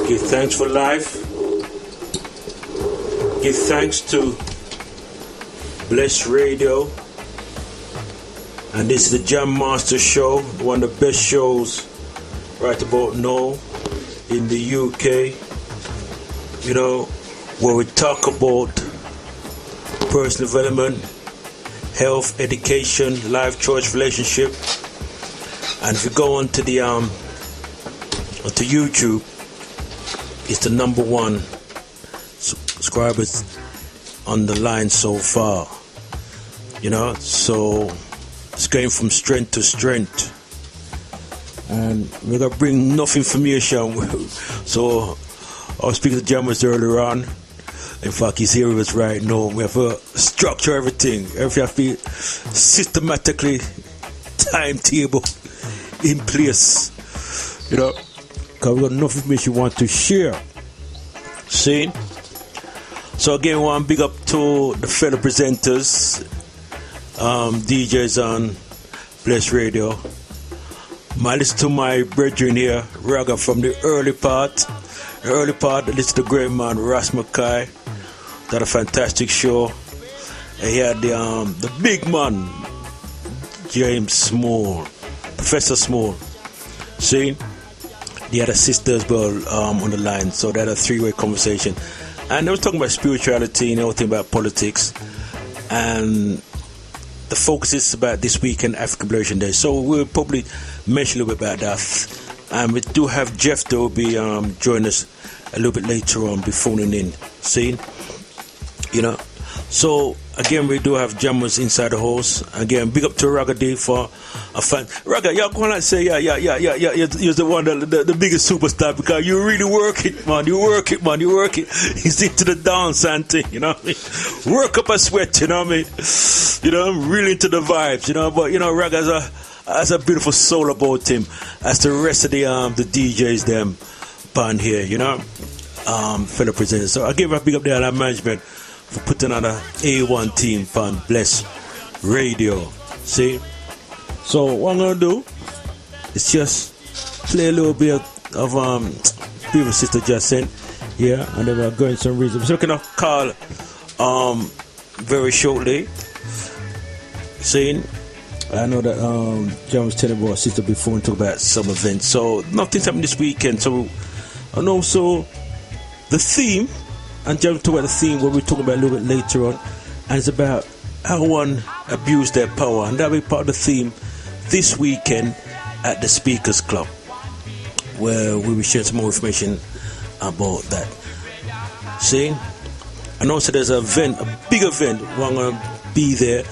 Give thanks for life. Give thanks to Bless Radio. And this is the Jam Master Show, one of the best shows right about now in the UK. You know, where we talk about personal development, health, education, life choice, relationship. And if you go on to the to YouTube, it's the number one subscribers on the line so far. You know, so it's going from strength to strength. And we're gonna bring enough information. So I was speaking to Jammers earlier on. In fact, he's here with us right now. We have to structure everything. Everything has to be systematically timetable in place. You know, because we got enough information we want to share. See? So again, one big up to the fellow presenters, DJs on Bless Radio. Listen to my brethren here, Raga, from the early part. Listen to the great man Ras Mackay. Got a fantastic show. And he had the big man James Small, Professor Small. See, they had a sister as well on the line, so they had a three-way conversation. And they was talking about spirituality and everything about politics. And the focus is about this weekend, African Liberation Day. So we'll probably mention a little bit about that. And we do have Jeff that will be joining us a little bit later on, be phoning in. See? You know? So, again, we do have jammers inside the house. Again, big up to Raga D for a fan. Raga, y'all gonna say, yeah, you're the one, the biggest superstar, because you really work it, man. You work it. He's into the dance and thing, you know what I mean? Work up a sweat, you know what I mean? You know, I'm really into the vibes, you know. But, you know, Raga has a beautiful soul about him, as the rest of the DJs, them, band here, you know? Fellow presenters. So I give a big up there to management for putting on a A1 team on Bless Radio. See? So what I'm gonna do is just play a little bit of previous sister just sent. Yeah, and then we're going some reason. So we're gonna call very shortly. Saying I know that John was telling about sister before and talk about some events. So nothing's happening this weekend. So and also the theme. And John talk about the theme what we're talking about a little bit later on, and it's about how one abused their power, and that'll be part of the theme this weekend at the Speakers Club, where we will share some more information about that. See, and also there's an event, a big event. We're gonna be there.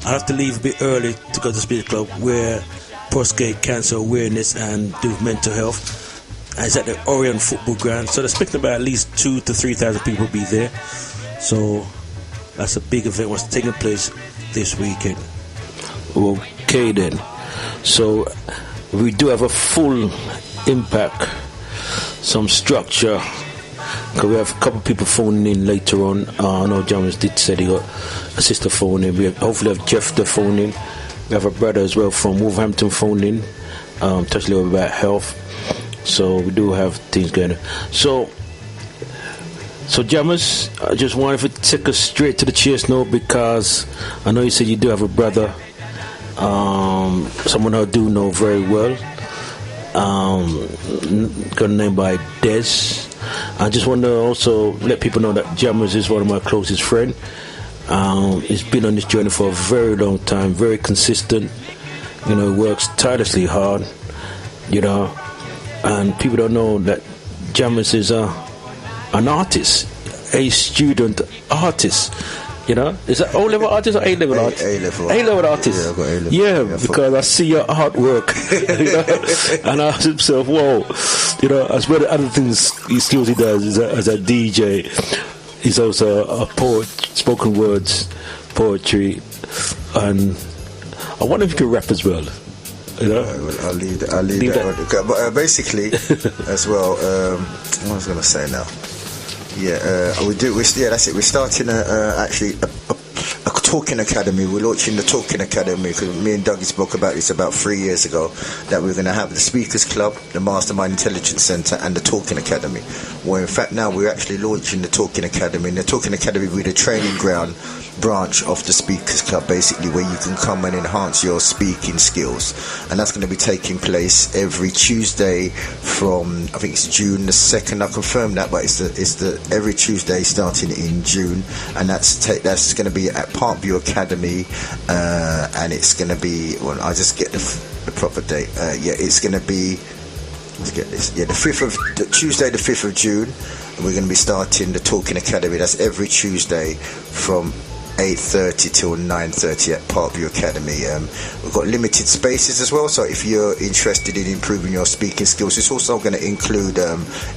I have to leave a bit early to go to the Speakers Club, where prostate cancer awareness and do mental health. And it's at the Orient Football Ground, so they're expecting about at least 2,000 to 3,000 people will be there. So that's a big event what's taking place this weekend. Okay then, so we do have a full impact, some structure, because we have a couple of people phoning in later on. I know James did say he got a sister phoning in. We hopefully have Jeff the phone in. We have a brother as well from Wolverhampton phoning in, touch a little bit about health. So we do have things going on. So Jammers, I just wanted to take us straight to the chase now, because I know you said you do have a brother, someone I do know very well, got a name by Des. I just want to also let people know that Jammers is one of my closest friends. He's been on this journey for a very long time, very consistent, you know, works tirelessly hard, you know. And people don't know that Jammers is an artist, a student artist. You know, is that O-level artist or A-level artist? A-level artist. Yeah, I've got A-level. Yeah, because I see your artwork, you know, and I ask himself, whoa, you know, as well as other things, he skills he does as a DJ. He's also a poet, spoken words, poetry, and I wonder if he can rap as well. You know? Well, I'll leave that. But basically, as well, what was I going to say now? Yeah, we do. Yeah, that's it. We're starting actually a Talking Academy. We're launching the Talking Academy because me and Dougie spoke about this about 3 years ago, that we're going to have the Speakers Club, the Mastermind Intelligence Centre and the Talking Academy. Well, in fact, now we're actually launching the Talking Academy, and the Talking Academy will be the training ground branch of the Speakers Club, basically, where you can come and enhance your speaking skills. And that's going to be taking place every Tuesday from, I think it's June the 2nd, I confirmed that, but it's the every Tuesday starting in June, and that's going to be at Parkview Academy, and it's going to be, well, I'll just get the proper date. It's going to be, let's get this, Tuesday the 5th of June, and we're going to be starting the Talking Academy. That's every Tuesday from 8:30 till 9:30 at Parkview Academy. We've got limited spaces as well, so if you're interested in improving your speaking skills, it's also going to include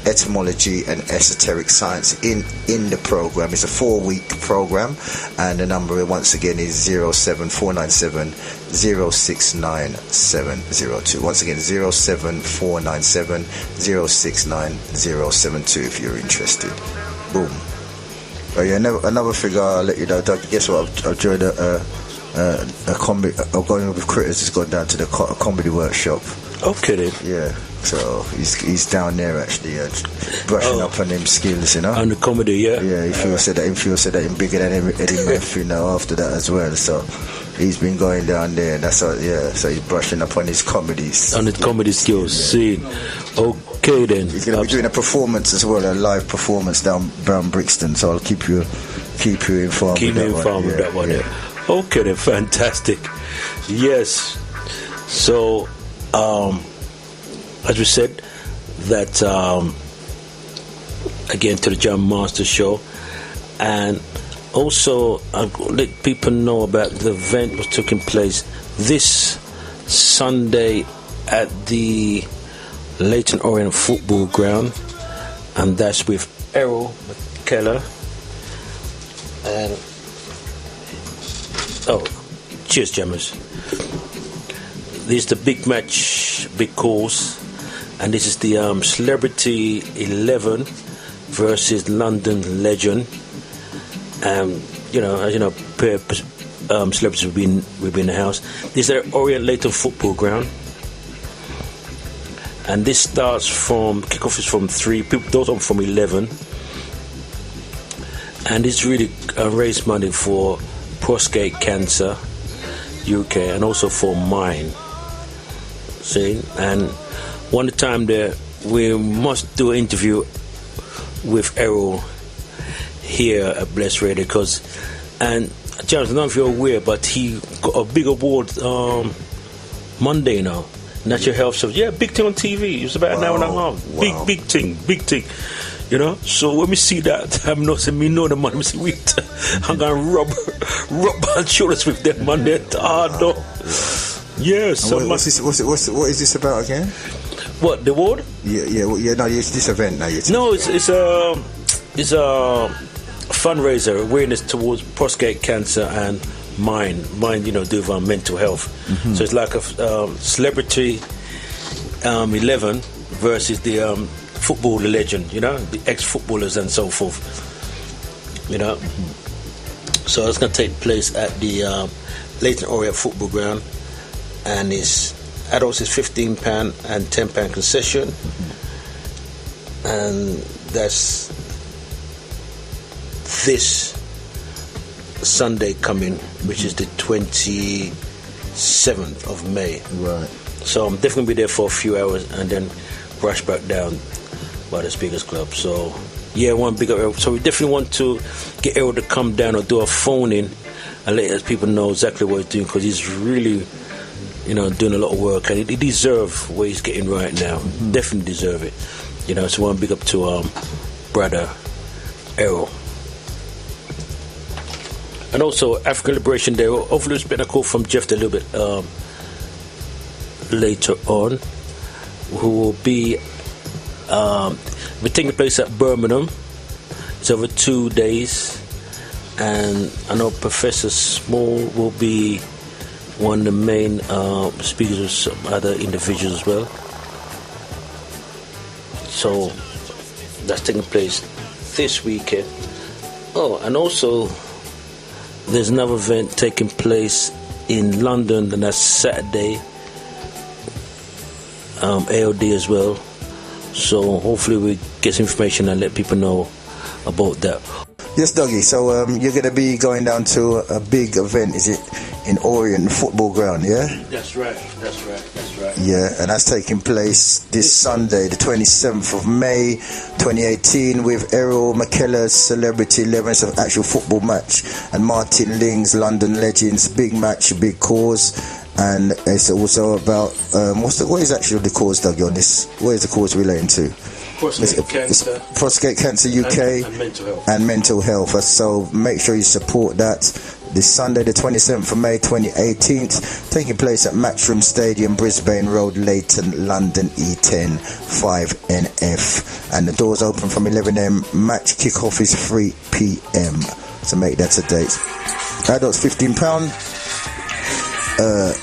etymology and esoteric science in the program. It's a 4-week program, and the number once again is 07497 069702. Once again, 07497 069072 if you're interested. Boom. Oh yeah, another figure I'll let you know, Doug. Guess what? I've joined a comedy. I'm going with Critters. Just gone down to the comedy workshop. Okay then. Yeah. So he's down there actually, brushing up on them skills, you know. On the comedy, yeah. Yeah. He said that him bigger than Eddie Murphy now after that as well. So he's been going down there. That's all. Yeah. So he's brushing up on his comedies. On his comedy skills. Yeah. See. Okay then. He's going to be doing a performance as well, a live performance down Brixton. So I'll keep you informed. Keep me informed with that one. Yeah. Okay then, fantastic. Yes. So, as we said, that again to the Jam Master Show, and also I'll let people know about the event was taking place this Sunday at the Leyton Orient Football Ground, and that's with Errol McKellar and cheers jammers. This is the big match, big course, and this is the Celebrity 11 versus London Legend. As you know, celebrities will be in the house. This is the Orient Leyton Football Ground. And this starts from, kickoff is from 3, people don't come from 11. And it's really raise money for prostate cancer UK and also for mine. See? And one time there, we must do an interview with Errol here at Bless Radio and James, I don't know if you're aware, but he got a big award Monday now. Natural Health Service. Yeah, big thing on TV. It was about an hour and a half. Wow. Big thing. You know? So when we see that, I'm not saying me know the man. We see I'm going to rub my shoulders with them, man. They're hard, though. Yeah, so what is this about again? What, the award? Yeah. No, it's this event now. No, it's a fundraiser, awareness towards prostate cancer and mind, do with mental health. Mm-hmm. So it's like a Celebrity 11 versus the football legend, the ex-footballers and so forth, So it's going to take place at the Leyton Orient Football Ground, and adults is £15 and £10 concession, and that's this Sunday coming, which is the 27th of May. Right. So I'm definitely be there for a few hours and then rush back down by the Speakers Club. So yeah, one big up. So we definitely want to get Errol to come down or do a phone in and let people know exactly what he's doing, because he's really, doing a lot of work, and he deserves what he's getting right now. Mm-hmm. Definitely deserve it. So one big up to brother Errol. And also African Liberation Day. Hopefully it's been a call from Jeff a little bit later on, who will be taking place at Birmingham. It's over 2 days, and I know Professor Small will be one of the main speakers with some other individuals as well. So that's taking place this weekend. Oh, and also there's another event taking place in London, and that's Saturday. AOD as well. So hopefully we get some information and let people know about that. Yes, Dougie. So you're going to be going down to a big event, is it, in Orient Football Ground, yeah? That's right. Yeah, and that's taking place this Sunday, the 27th of May, 2018, with Errol McKellar's Celebrity 11th of actual football match and Martin Ling's London Legends, big match, big cause. And it's also about, what is actually the cause, Dougie, on this? What is the cause relating to? Prostate Cancer UK and mental health. So make sure you support that. This Sunday, the 27th of May 2018, taking place at Matchroom Stadium, Brisbane Road, Leighton, London, E10 5NF. And the doors open from 11am. Match kickoff is 3pm. So make that a date. Adults £15,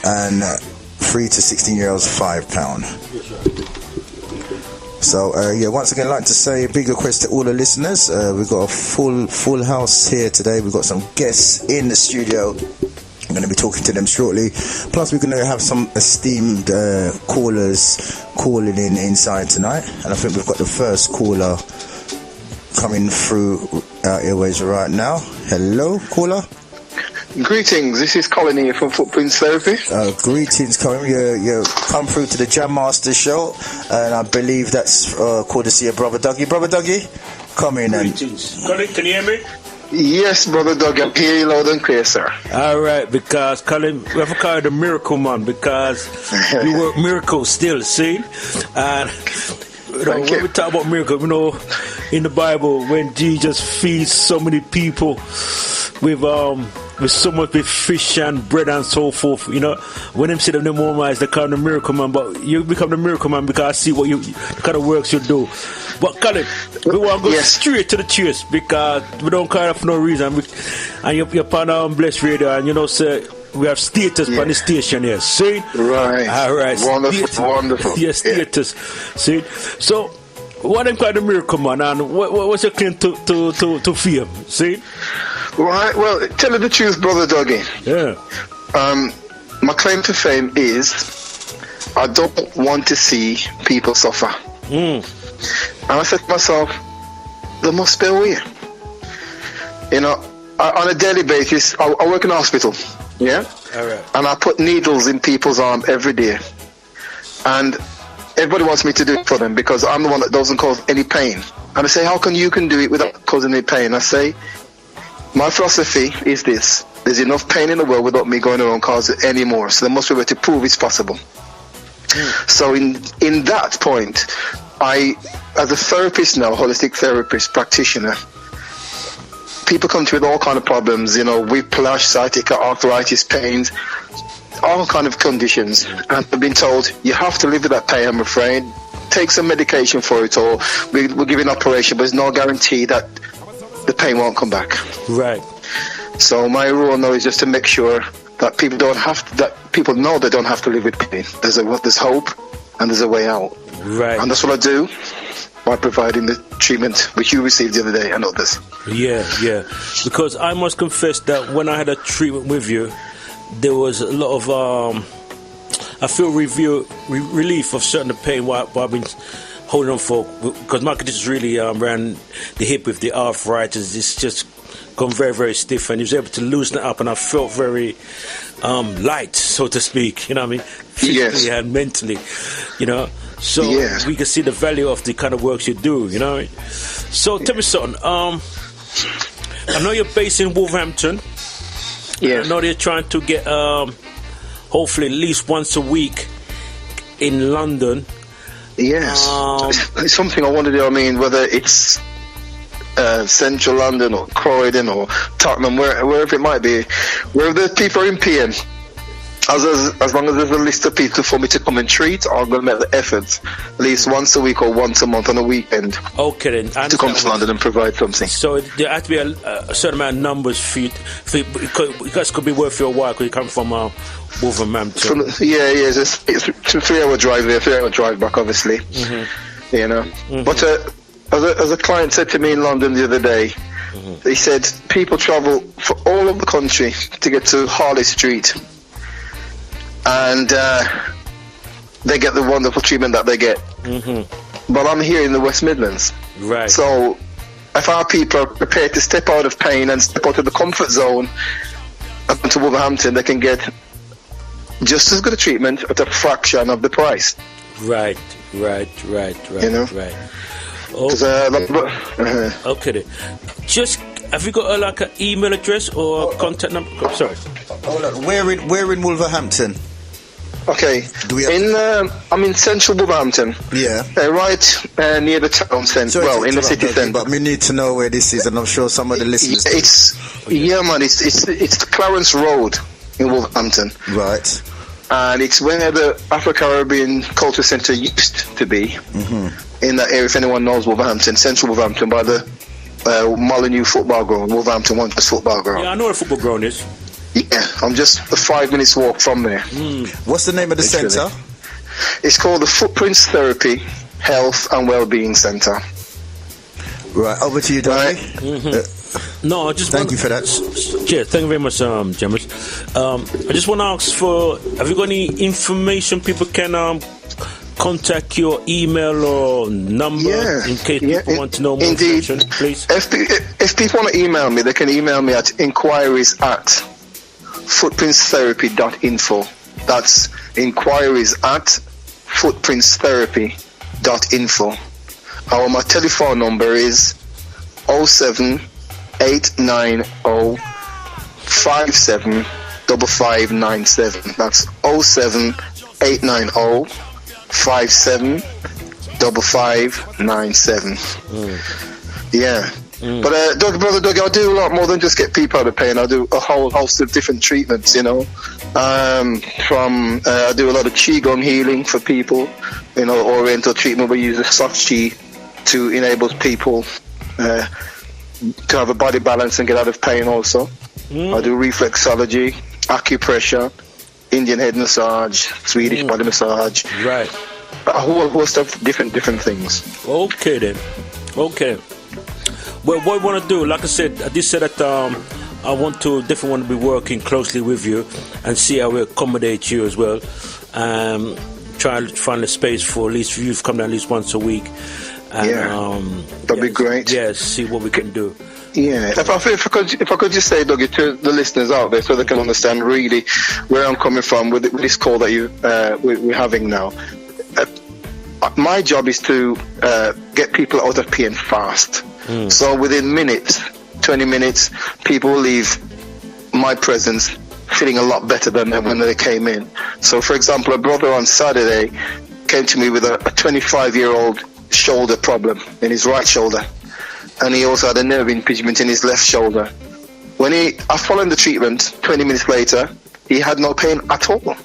and 3 to 16-year-olds £5. So once again, I'd like to say a big request to all the listeners. We've got a full house here today. We've got some guests in the studio. I'm going to be talking to them shortly. Plus, we're going to have some esteemed callers calling in inside tonight. And I think we've got the first caller coming through our airways right now. Hello, caller. Greetings, this is Colin here from Footprints Therapy. Greetings, Colin. You come through to the Jam Master show, and I believe that's courtesy of Brother Dougie. Brother Dougie, come in. Greetings. Colin, can you hear me? Yes, Brother Dougie, I'm hearing you loud and clear, sir. All right, because Colin, we have to call you the Miracle Man, because you work miracles still, see? And when we talk about miracles, in the Bible, when Jesus feeds so many people with so much with fish and bread and so forth, when them say them the more they call the Miracle Man, but you become the Miracle Man because I see what the kind of works you do. But Colin, we want to go straight to the chase, because we don't call it for no reason. And you're part of Blessed Radio, and sir, we have status on the station here. See? Right. All right. Wonderful. Yes, status. See? So, what them call the Miracle Man, and what's your claim to fame? See? Right, well, tell you the truth, Brother Dougie. Yeah. My claim to fame is I don't want to see people suffer. And I said to myself, there must be a way. On a daily basis, I work in a hospital, yeah? All right. And I put needles in people's arm every day. And everybody wants me to do it for them because I'm the one that doesn't cause any pain. And I say, how come you can do it without causing any pain? I say, my philosophy is this: there's enough pain in the world without me going around causing it anymore. So there must be a way to prove it's possible. So in that point, I, as a therapist now, holistic therapist, practitioner, people come to me with all kind of problems, whiplash, sciatica, arthritis, pains, all kind of conditions. And I've been told, you have to live with that pain, I'm afraid. Take some medication for it, or we'll give you an operation, but there's no guarantee that the pain won't come back. Right. So my rule now is just to make sure that people people know they don't have to live with pain. There's hope and there's a way out. Right. And that's what I do by providing the treatment which you received the other day and others. Yeah. Because I must confess that when I had a treatment with you, there was a lot of I feel relief of certain pain what I've been holding on for, because my condition is really around the hip with the arthritis. It's just gone very, very stiff, and he was able to loosen it up, and I felt very light, so to speak, you know what I mean, physically and mentally, so we can see the value of the kind of works you do, So tell me something, I know you're based in Wolverhampton. I know they're trying to get hopefully at least once a week in London. Yes, it's something I want to do. I mean, whether it's Central London or Croydon or Tottenham, wherever it might be, wherever the people are in pain, as long as there's a list of people for me to come and treat, I'm going to make the effort at least once a week or once a month on a weekend. Okay, then. To come to London and provide something. So there has to be a certain amount of numbers for you, because it could be worth your while because you come from Wolverhampton. It's a 3-hour drive there, 3-hour drive back, obviously. But as a client said to me in London the other day, He said people travel for all over the country to get to Harley Street, and they get the wonderful treatment that they get. But I'm here in the West Midlands, Right. so if our people are prepared to step out of pain and step out of the comfort zone and come to Wolverhampton, they can get just as good a treatment at a fraction of the price. Right. You know? Right. 'Cause, Okay. Then. Just have you got like an email address or contact number? Oh, sorry. Hold on. Where in Wolverhampton? Okay, Do we have- I'm in central Wolverhampton. Yeah. Right near the town centre. Sorry Well, to in the interrupt, city Dougie, centre. but we need to know where this is, and I'm sure some of the listeners. It's the Clarence Road in Wolverhampton, Right. and it's where the Afro-Caribbean Culture Centre used to be. In that area, if anyone knows Wolverhampton, central Wolverhampton, by the Molyneux football ground, Wolverhampton Wanderers football ground. Yeah, I know where the football ground is. Yeah, I'm just a 5 minutes walk from there. What's the name of the Literally. centre? It's called the Footprints Therapy Health and Wellbeing Centre. Right. Over to you, Dougie. No, I just Thank you for that. Yeah, thank you very much, Jamus. I just want to ask for, have you got any information people can contact your email or number in case people want to know more indeed. information, please? If people want to email me, they can email me at inquiries@footprintstherapy.info. That's inquiries@footprintstherapy.info. Or my telephone number is 07890575597. That's 07890575597. Yeah. But Brother Doug, I do a lot more than just get people out of pain. I do a whole host of different treatments, you know. I do a lot of Qigong healing for people, you know, Oriental treatment. We use the soft Qi to enable people to have a body balance and get out of pain also. I do reflexology, acupressure, Indian head massage, Swedish body massage. Right. A whole host of different things. Okay then. Okay. Well, what I want to do, like I said, I did say that I definitely want to be working closely with you and see how we accommodate you as well. Try to find a space for at least you to come down at least once a week. And, that'd be great. Yeah, see what we can do. Yeah, if I could just say, Dougie, to the listeners out there, so they can understand really where I'm coming from with this call that we're having now. My job is to get people out of pain fast. So within minutes, 20 minutes, people will leave my presence feeling a lot better than when they came in. So, for example, a brother on Saturday came to me with a 25-year-old shoulder problem in his right shoulder, and he also had a nerve impingement in his left shoulder. When I followed the treatment, 20 minutes later, he had no pain at all.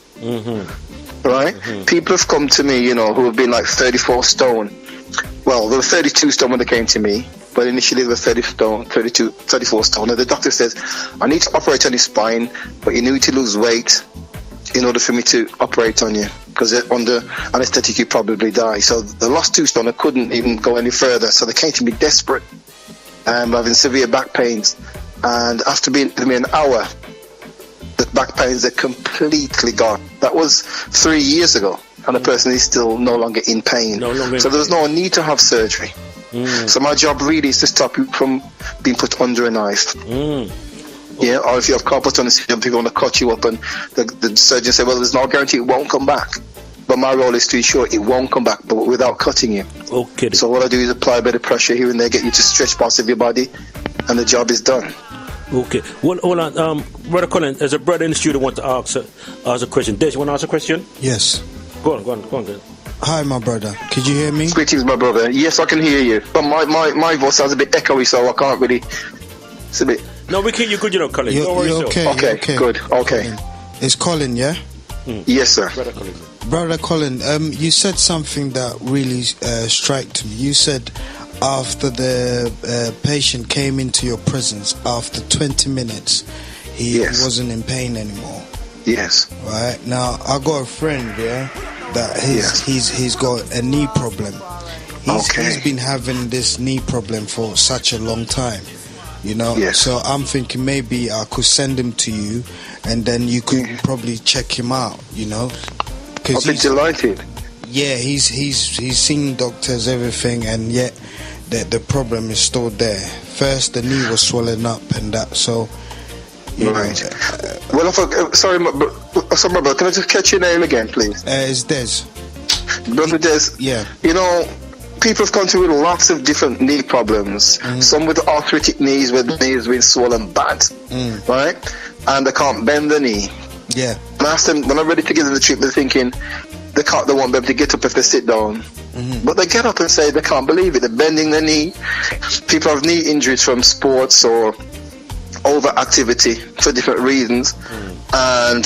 Right? People have come to me, you know, who have been like 34 stone. Well, they were 32 stone when they came to me, but initially they were 34 stone. And the doctor says, I need to operate on your spine, but you need to lose weight in order for me to operate on you, because under anesthetic you probably die. So the last 2 stone, I couldn't even go any further. So they came to me desperate, having severe back pains. And after being with me an hour, the back pains are completely gone. That was 3 years ago, and the person is still no longer in pain. So there's no need to have surgery. So my job really is to stop you from being put under a knife. Yeah, or if you have carpal tunnel syndrome, people want to cut you up, and the surgeon say, well, there's no guarantee it won't come back. But my role is to ensure it won't come back, but without cutting you. Okay. So what I do is apply a bit of pressure here and there, get you to stretch parts of your body, and the job is done. Okay. Well, hold on. Brother Colin, there's a brother in the studio want to ask a question. Des, you want to ask a question? Yes. Go on. Hi, my brother. Could you hear me? Greetings, my brother. Yes, I can hear you. But my voice sounds a bit echoey, so I can't really... It's a bit... No, we can. You good, Colin. You're okay. Okay, okay. Good. Okay. Colin. It's Colin, yeah? Yes, sir. Brother Colin, you said something that really struck me. You said after the patient came into your presence, after 20 minutes, he wasn't in pain anymore. Yes. Right? Now, I got a friend, that he's got a knee problem. He's been having this knee problem for such a long time. You know, Yes. so I'm thinking maybe I could send him to you, and then you could probably check him out. You know, I'll be delighted. yeah, he's seen doctors, everything, and yet the problem is still there. First, the knee was swollen up, and that. So, you Right. know, Well, sorry, my brother, can I just catch your name again, please? it's Des. Brother Des, Yeah. you know, people have gone through with lots of different knee problems. Some with arthritic knees, where the knee has been swollen bad, right? And they can't bend the knee. Yeah. And I asked them, when I'm ready to give them the treatment, they're thinking they won't be able to get up if they sit down. But they get up and say they can't believe it. They're bending their knee. People have knee injuries from sports or overactivity for different reasons. And,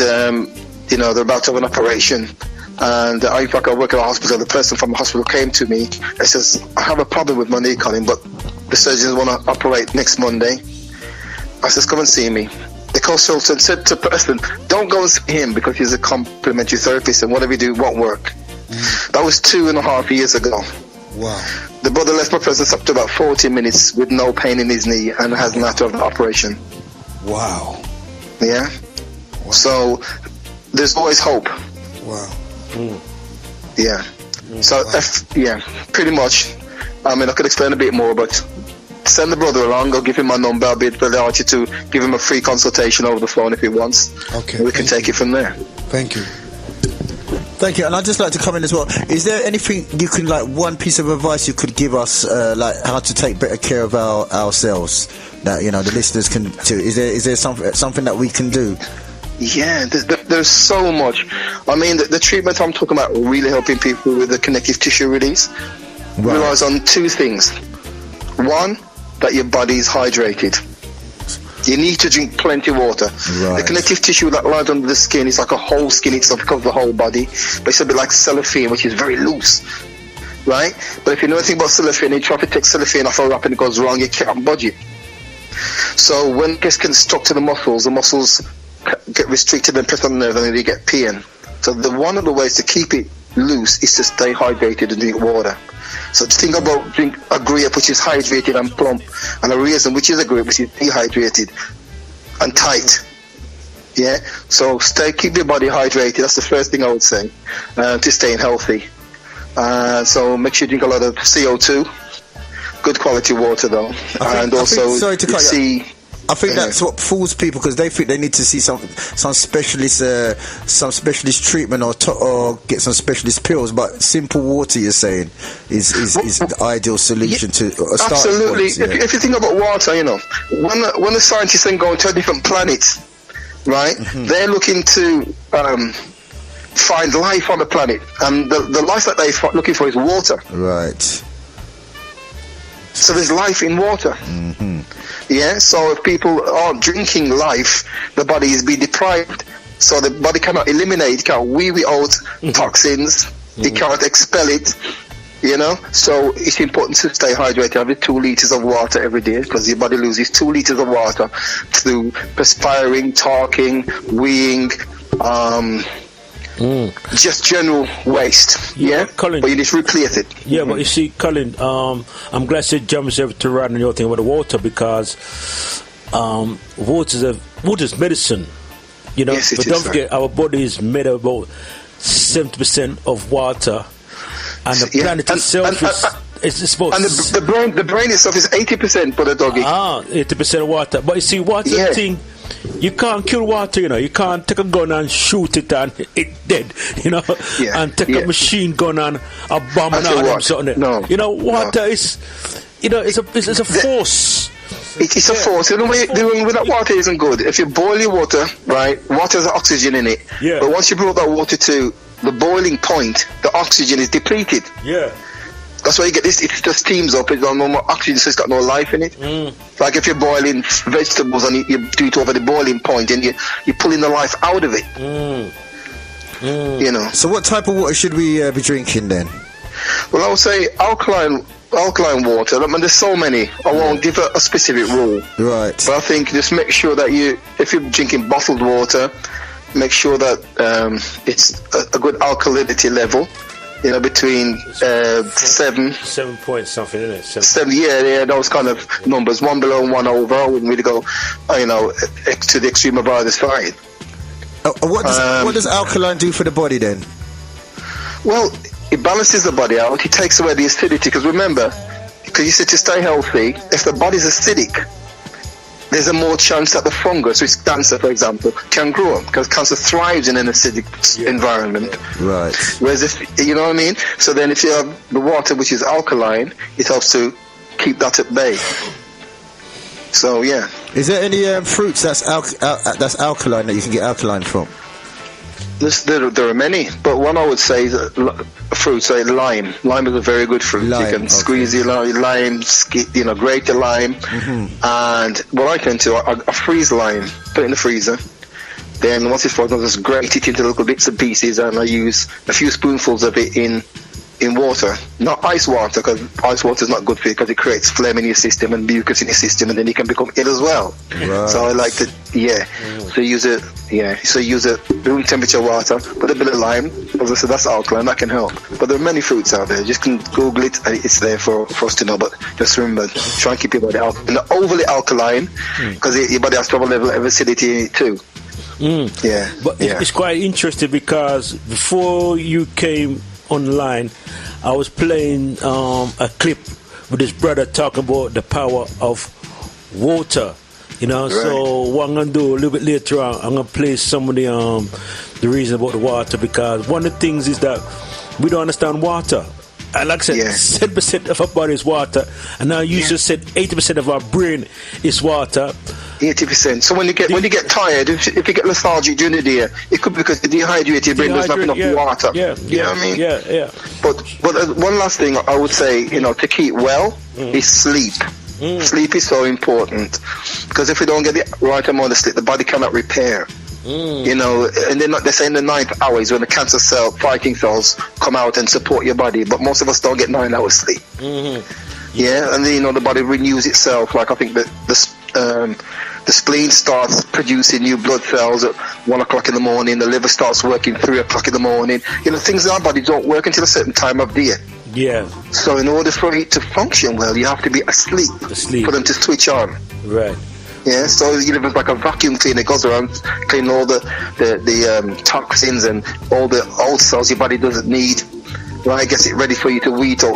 you know, they're about to have an operation. And in fact, I work at a hospital. The person from the hospital came to me and says, I have a problem with my knee, Colin, but the surgeons want to operate next Monday. I says, come and see me. The consultant said to the person, don't go and see him because he's a complementary therapist and whatever you do won't work. That was 2.5 years ago. Wow. The brother left my presence up to about 40 minutes with no pain in his knee and hasn't had to have the operation. Wow. Yeah? So there's always hope. Wow. Yeah. So, pretty much. I mean, I could explain a bit more, but send the brother along. I'll give him my number. I'll be delighted to give him a free consultation over the phone if he wants. Okay. We can take it from there. Thank you. Thank you, and I'd just like to come in as well. Is there anything you can, like, one piece of advice you could give us, like how to take better care of ourselves, that, you know, the listeners can do? Is there something that we can do? Yeah, there's so much. I mean, the treatment I'm talking about really helping people with the connective tissue release relies on two things. One, that your body is hydrated. You need to drink plenty of water. Right. The connective tissue that lies under the skin is like a whole skin itself, it covers the whole body. But it's a bit like cellophane, which is very loose. Right? But if you know anything about cellophane, you try to take cellophane off a wrap and it goes wrong, you can't budge it. So when it gets stuck to the muscles get restricted and press on the nerve and then you get pain. So one of the ways to keep it loose is to stay hydrated and drink water. So think about a grape which is hydrated and plump, and a raisin which is a grape which is dehydrated and tight. Yeah. So keep your body hydrated. That's the first thing I would say to staying healthy. So make sure you drink a lot of CO2, good quality water though, Sorry to cut you. I think that's what fools people, because they think they need to see some specialist treatment or get some specialist pills. But simple water, you're saying, is the ideal solution to a starting absolutely. point, yeah. If you think about water, you know, when the scientists then go to a different planet, right? They're looking to find life on the planet, and the life that they're looking for is water. Right. So there's life in water. Yeah, so if people aren't drinking life, the body is being deprived. So the body cannot eliminate, can't wee out toxins, it can't expel it, you know. So it's important to stay hydrated, have 2 liters of water every day, because your body loses 2 liters of water through perspiring, talking, weeing, just general waste, yeah? Colin, but you need to replace it. Yeah, but you see, Colin, I'm glad you jumps over to right on your thing about the water, because water is medicine, you know. Yes, it but is, don't forget, our body is made of about 70% of water, and the planet itself is supposed. And the brain itself is 80% for the doggy. 80% water. But you see, water thing. You can't kill water, you know. You can't take a gun and shoot it and it's dead, you know. And take a machine gun and a bomb and all them something. No. You know, water is, you know, it's a force. It's a force. The way doing with that water isn't good. If you boil your water, right, water has oxygen in it. Yeah. But once you brought that water to the boiling point, the oxygen is depleted. Yeah. That's why you get this. It just steams up. It's got no more oxygen, so it's got no life in it. Like if you're boiling vegetables and you do it over the boiling point, and you're pulling the life out of it. You know. So what type of water should we be drinking then? Well, I would say alkaline water. I mean, there's so many. I won't give a specific rule. Right. But I think just make sure that if you're drinking bottled water, make sure that it's a good alkalinity level. between 7 point something, isn't it? 7, yeah, those kind of numbers, 1 below and 1 over. I wouldn't really go, to the extreme of either side. What does alkaline do for the body then? Well, it balances the body out. It takes away the acidity. Because remember, because you said to stay healthy, if the body's acidic, there's a more chance that the fungus, which cancer, for example, can grow, because cancer thrives in an acidic environment. Right. Whereas if, you know what I mean? So then if you have the water, which is alkaline, it helps to keep that at bay. So, yeah. Is there any fruits that's alkaline that you can get alkaline from? There are many, but one I would say is fruits, say lime. Lime is a very good fruit. You can squeeze your lime, grate the lime, and what I can do, I freeze lime, put it in the freezer. Then once it's frozen, I just grate it into little bits and pieces, and I use a few spoonfuls of it in water, not ice water, because ice water is not good for you because it creates phlegm in your system and mucus in your system, and then you can become ill as well. Right. So I like to, so use it, room temperature water, put a bit of lime. As I said, that's alkaline, that can help. But there are many fruits out there. You just can Google it, and it's there for us to know. But just remember, try and keep your body alkaline. Not overly alkaline, because your body has to have a level of acidity in it too. Yeah, but it's quite interesting because before you came online, I was playing a clip with this brother talking about the power of water. Right. So what I'm gonna do a little bit later on, I'm gonna play some of the reason about the water, because one of the things is that we don't understand water. And like I said, 7% of our body is water, and now you just said 80% of our brain is water. 80%. So when you get tired, if you get lethargic during the day, it could be because you're dehydrated, your brain doesn't have enough water. You know what I mean? Yeah. But one last thing I would say, to keep well is sleep. Sleep is so important, because if we don't get the right amount of sleep, the body cannot repair. And they say in the 9th hour is when the cancer fighting cells come out and support your body, but most of us don't get 9 hours sleep. And then the body renews itself. Like I think that the spleen starts producing new blood cells at 1 o'clock in the morning. The liver starts working 3 o'clock in the morning. Things in our body don't work until a certain time of day. Yeah. So in order for it to function well, you have to be asleep. For them to switch on. Right. Yeah, so your liver's like a vacuum cleaner. It goes around cleaning all the toxins and all the old cells your body doesn't need. Right, gets it ready for you to wake up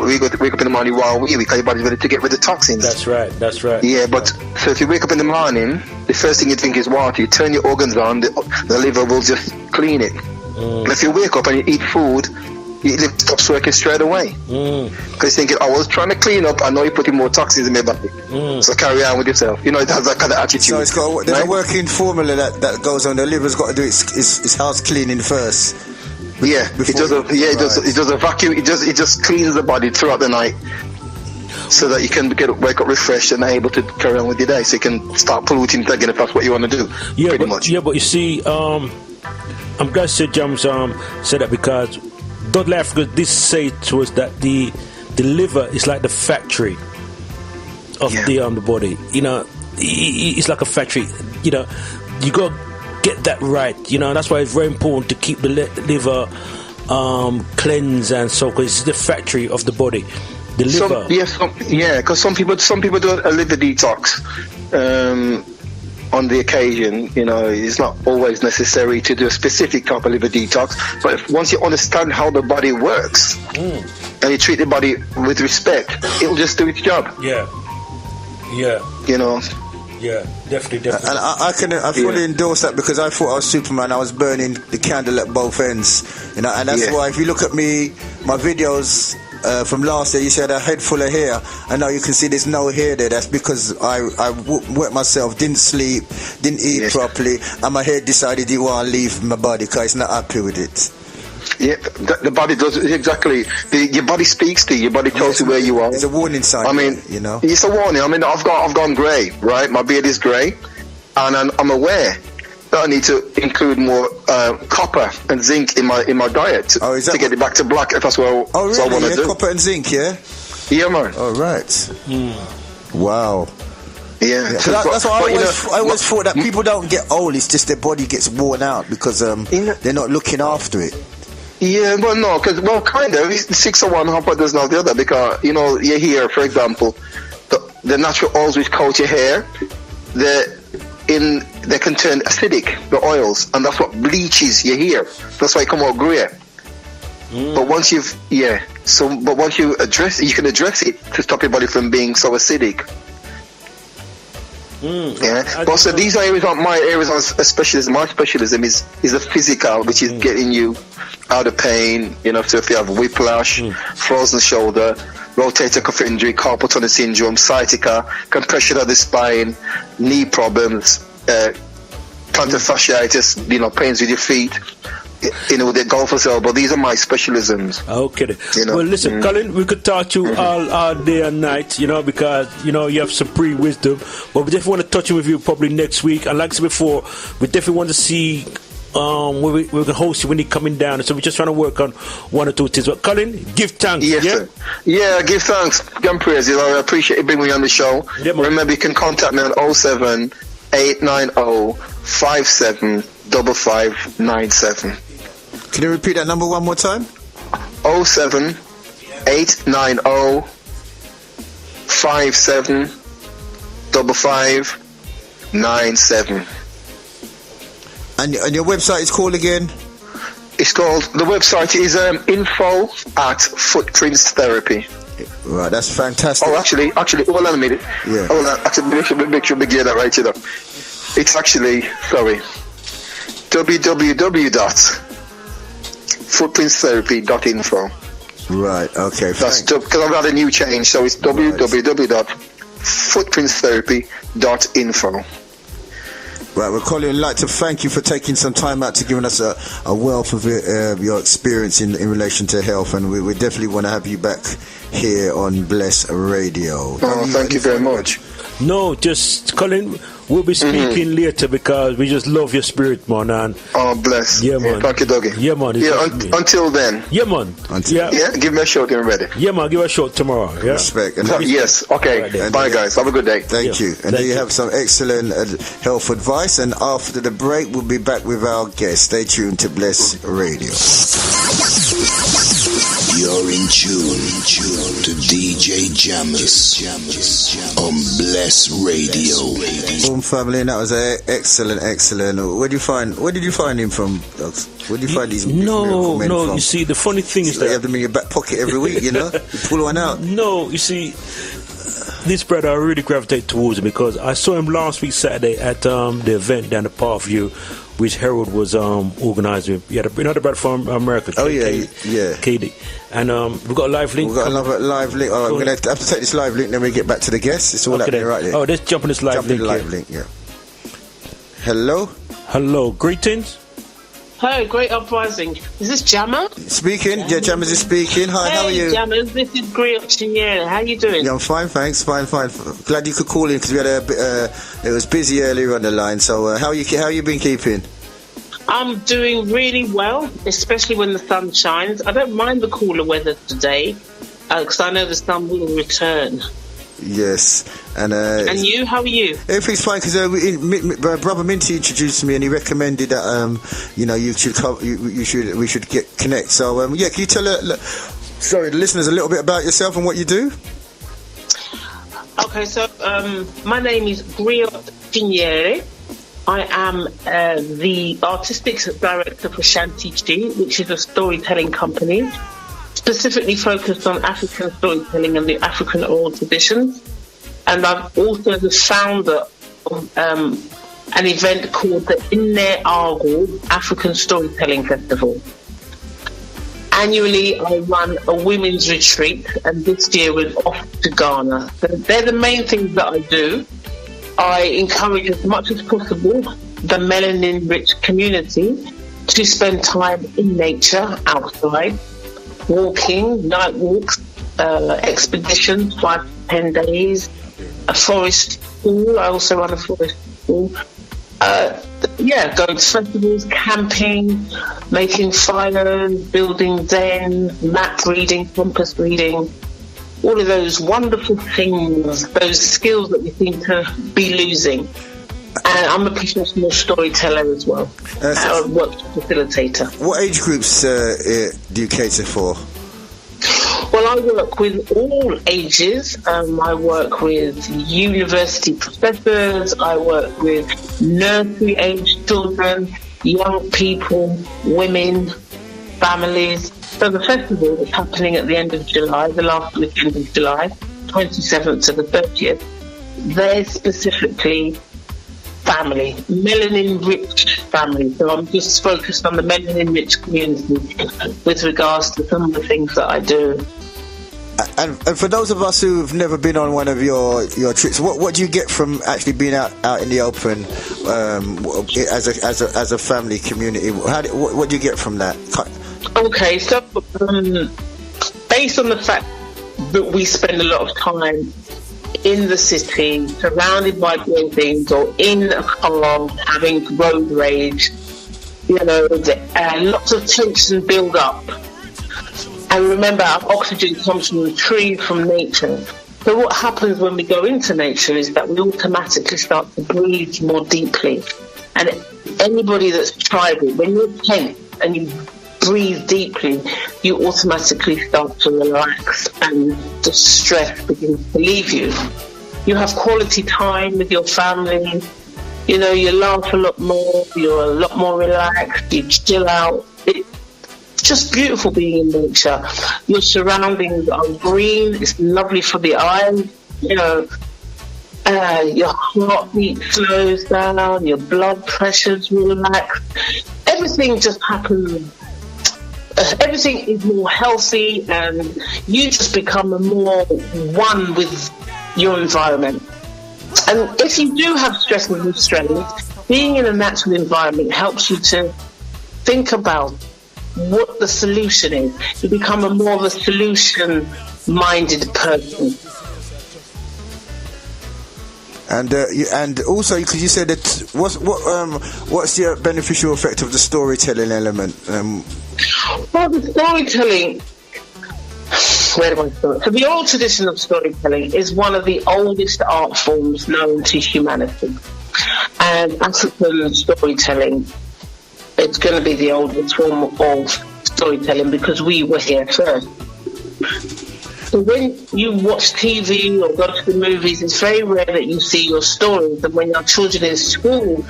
in the morning while because your body's ready to get rid of toxins. That's right. Yeah, but so if you wake up in the morning, the first thing you think is water. You turn your organs on, the liver will just clean it. And if you wake up and you eat food, your liver stops working straight away. Because you're thinking, I was trying to clean up, I know you're putting more toxins in my body. So carry on with yourself. It has that kind of attitude. So it's got there's a working formula that goes on. The liver's got to do its house cleaning first. Yeah, it does a vacuum. It just cleans the body throughout the night, so that you can wake up refreshed and able to carry on with your day. So you can start polluting again if that's what you want to do. Pretty much. Yeah, but you see, I'm glad Sir James said that, because Dudley Africa did say to us that the liver is like the factory of the body. It's like a factory. You got to get that right. That's why it's very important to keep the liver cleansed and so, because it's the factory of the body. The liver. Because some people do a liver detox. On the occasion, it's not always necessary to do a specific type of liver detox. But once you understand how the body works and you treat the body with respect, it'll just do its job. Yeah. Yeah, definitely. And I fully endorse that, because I thought I was Superman. I was burning the candle at both ends, and that's why if you look at my videos from last year, you said a head full of hair, and now you can see there's no hair there. That's because I wet myself, didn't sleep, didn't eat properly, and my hair decided it want to leave my body because it's not happy with it. Yeah, the body does exactly. Your body speaks to you. Your body tells you where you are. It's a warning sign. It's a warning. I've gone grey, right? My beard is grey, and I'm aware that I need to include more copper and zinc in my diet to get it back to black. If that's what I want to do. Copper and zinc, yeah. Yeah, man. All right. Wow. Yeah. So that's why I always thought that people don't get old. It's just their body gets worn out because they're not looking after it. Yeah, well, no, kind of. 6 of one, half does not the other. Because, you know, your hair, for example, the natural oils which coat your hair, they can turn acidic, the oils, and that's what bleaches your hair. That's why it come out grey. But once you address it, you can address it to stop your body from being so acidic. But so these areas aren't my areas of specialism. My specialism is the physical, which is getting you out of pain. You know, so if you have whiplash, frozen shoulder, rotator cuff injury, carpal tunnel syndrome, sciatica, compression of the spine, knee problems, plantar fasciitis, you know, pains with your feet, you know, the golfer's elbow. These are my specialisms. Okay. You know? Well, listen, Colin, we could talk to you all day and night, you know, because, you know, you have supreme wisdom. But we definitely want to touch with you probably next week. And like I said before, we definitely want to see we can host you when you're coming down. So we're just trying to work on one or two things. But Colin, give thanks. Yes, sir. Yeah, give thanks. Give praise. You know, I appreciate you bringing me on the show. Yeah, remember, you can contact me on 07 890 575597. Can you repeat that number one more time? 07 890 575597. And your website is called again? The website is info at Footprints Therapy. Right, that's fantastic. Oh, actually, hold on a minute. Yeah. Hold on, actually, make sure we get that right, you know. It's actually, www.footprintstherapy.info. Right, okay. That's because I've got a new change, so it's www.footprintstherapy.info. Right, well, Colin, I'd like to thank you for taking some time out to giving us a wealth of your experience in relation to health, and we definitely want to have you back here on Bless Radio. Oh, thank you very much. No, just Colin, we'll be speaking later because we just love your spirit, man. And bless. Yeah, man. Thank you, Dougie. Yeah, man. Until then. Yeah, man. Yeah, give me a shout when ready. Yeah, man. Give a shout tomorrow. Yeah. Respect. And yes. Okay. Right, bye, guys. Have a good day. Thank you. And there you have some excellent health advice. And after the break, we'll be back with our guest. Stay tuned to Bless Radio. You're in tune to DJ Jammers on Bless Radio. Boom, family, and that was excellent. Where did you find him from, Dogs? Where did you find these miracle men from? You see, the funny thing is that you have them in your back pocket every week, you know? You pull one out. No, you see, this brother, I really gravitate towards him because I saw him last week Saturday at the event down the Parkview, which Harold was organising. You had another brother from America. KD. And we've got a live link. We've got another live link. All right, we're going to have to take this live link, then we get back to the guests. It's all happening right there. Oh, let's jump on this live link. Hello? Hello, greetings. Hi, great uprising. Is this Jammer? Speaking. Yeah, Jammers is speaking. Hi, how are you? Jammers, this is Griot Chinyere. How are you doing? Yeah, I'm fine, thanks. Fine. Glad you could call in because we had it was busy earlier on the line. So how you been keeping? I'm doing really well, especially when the sun shines. I don't mind the cooler weather today because I know the sun will return. Yes, and you, how are you? Everything's fine because Brother Minty introduced me and he recommended that we should get connect. So can you tell the listeners a little bit about yourself and what you do? Okay, so my name is Griot Chinyere. I am the artistic director for Shanti Chi, which is a storytelling company specifically focused on African storytelling and the African oral traditions. And I'm also the founder of an event called the Inne Argo African Storytelling Festival. Annually, I run a women's retreat, and this year we're off to Ghana. So they're the main things that I do. I encourage as much as possible the melanin-rich community to spend time in nature, outside, walking, night walks, expeditions, 5 to 10 days, a forest school. I also run a forest school. Going to festivals, camping, making fires, building dens, map reading, compass reading, all of those wonderful things, those skills that we seem to be losing. And I'm a professional storyteller as well. I work as a facilitator. What age groups do you cater for? Well, I work with all ages. I work with university professors. I work with nursery-age children, young people, women, families. So the festival is happening at the end of July, the last weekend of July, 27th to the 30th. They're specifically family, melanin-rich family. So I'm just focused on the melanin-rich community with regards to some of the things that I do. And for those of us who've never been on one of your trips, what do you get from actually being out in the open as a family community? What do you get from that? Okay, so based on the fact that we spend a lot of time in the city, surrounded by buildings, or in a car having road rage, lots of tension build up. And remember, our oxygen comes from the tree, from nature. So what happens when we go into nature is that we automatically start to breathe more deeply. And anybody that's tried it, when you're tense and you breathe deeply, you automatically start to relax and the stress begins to leave you. You have quality time with your family. You laugh a lot more. You're a lot more relaxed. You chill out. It's just beautiful being in nature. Your surroundings are green. It's lovely for the eyes. Your heartbeat slows down. Your blood pressure's relaxed. Everything just happens. Everything is more healthy, and you just become more one with your environment. And if you do have stresses and strains, being in a natural environment helps you to think about what the solution is. You become more of a solution-minded person. And also, because you said that, what's the beneficial effect of the storytelling element? Well, the storytelling. Where do I start? So the old tradition of storytelling is one of the oldest art forms known to humanity. And African storytelling, it's going to be the oldest form of storytelling because we were here first. So when you watch TV or go to the movies, it's very rare that you see your stories. And when your children in school,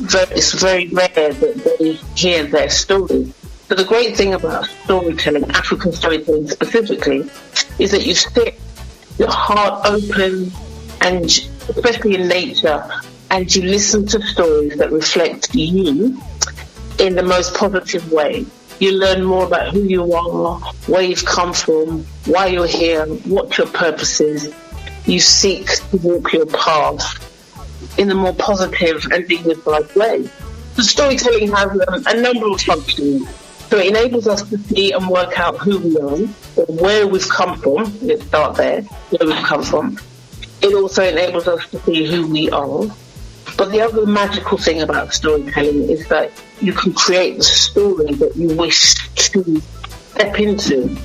it's very rare that they hear their stories. So the great thing about storytelling, African storytelling specifically, is that you sit your heart open, and especially in nature, and you listen to stories that reflect you in the most positive way. You learn more about who you are, where you've come from, why you're here, what your purpose is. You seek to walk your path in a more positive and dignified way. The storytelling has a number of functions. So it enables us to see and work out who we are, or where we've come from. Let's start there, where we've come from. It also enables us to see who we are. But the other magical thing about storytelling is that you can create the story that you wish to step into.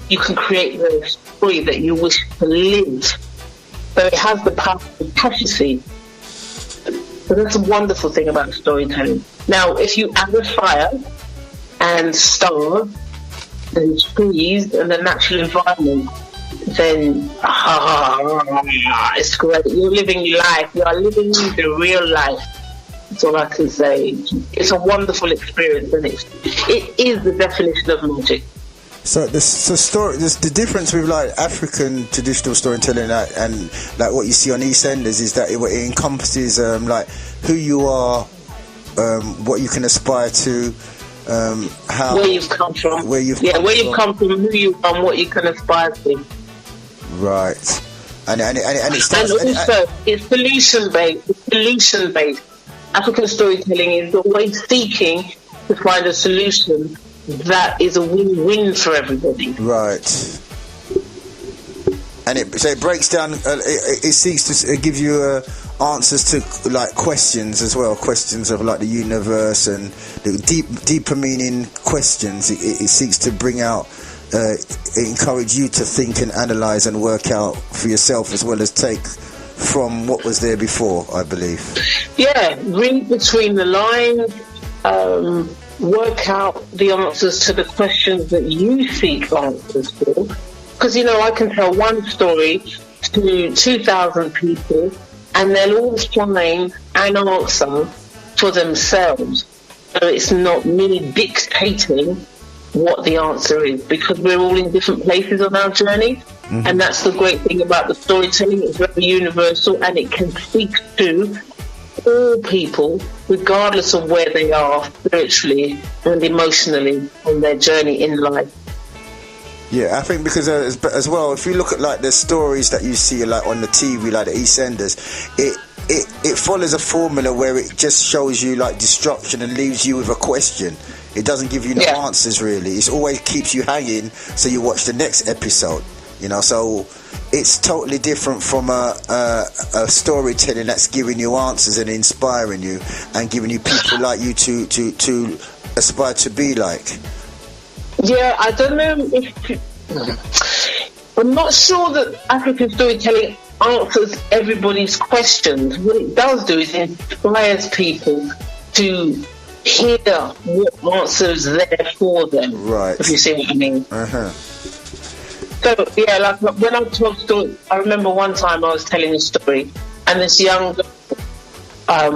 You can create the story that you wish to live. So it has the power of prophecy. So that's a wonderful thing about storytelling. Now, if you add a fire and stars and trees and the natural environment, then it's great. You're living life. You are living the real life. That's all I can say. It's a wonderful experience, and it is the definition of magic. So the difference with like African traditional storytelling and like what you see on EastEnders is that it encompasses like who you are, what you can aspire to. Where you've come from, where you've come from, who you are, and what you can aspire to. Right, and it starts. And also, it's solution based. It's solution based. African storytelling is always seeking to find a solution that is a win-win for everybody. Right. And it breaks down. It seeks to give you answers to like questions as well, questions of like the universe and the deeper meaning questions. It seeks to bring out, encourage you to think and analyze and work out for yourself, as well as take from what was there before, I believe. Yeah, read between the lines, work out the answers to the questions that you seek answers for. Because, I can tell one story to 2,000 people and they'll all find an answer for themselves. So it's not me dictating what the answer is, because we're all in different places on our journey. Mm-hmm. And that's the great thing about the storytelling. It's very universal and it can speak to all people, regardless of where they are spiritually and emotionally on their journey in life. Yeah, I think because as well, if you look at like the stories that you see like on the TV, like the EastEnders, it follows a formula where it just shows you like destruction and leaves you with a question. It doesn't give you no answers really. It always keeps you hanging, so you watch the next episode. So it's totally different from a storytelling that's giving you answers and inspiring you and giving you people like you to aspire to be like. Yeah, I don't know if... I'm not sure that African storytelling answers everybody's questions. What it does do is inspires people to hear what answers there for them. Right. If you see what I mean. Uh-huh. So, yeah, like when I told stories, I remember one time I was telling a story and this young girl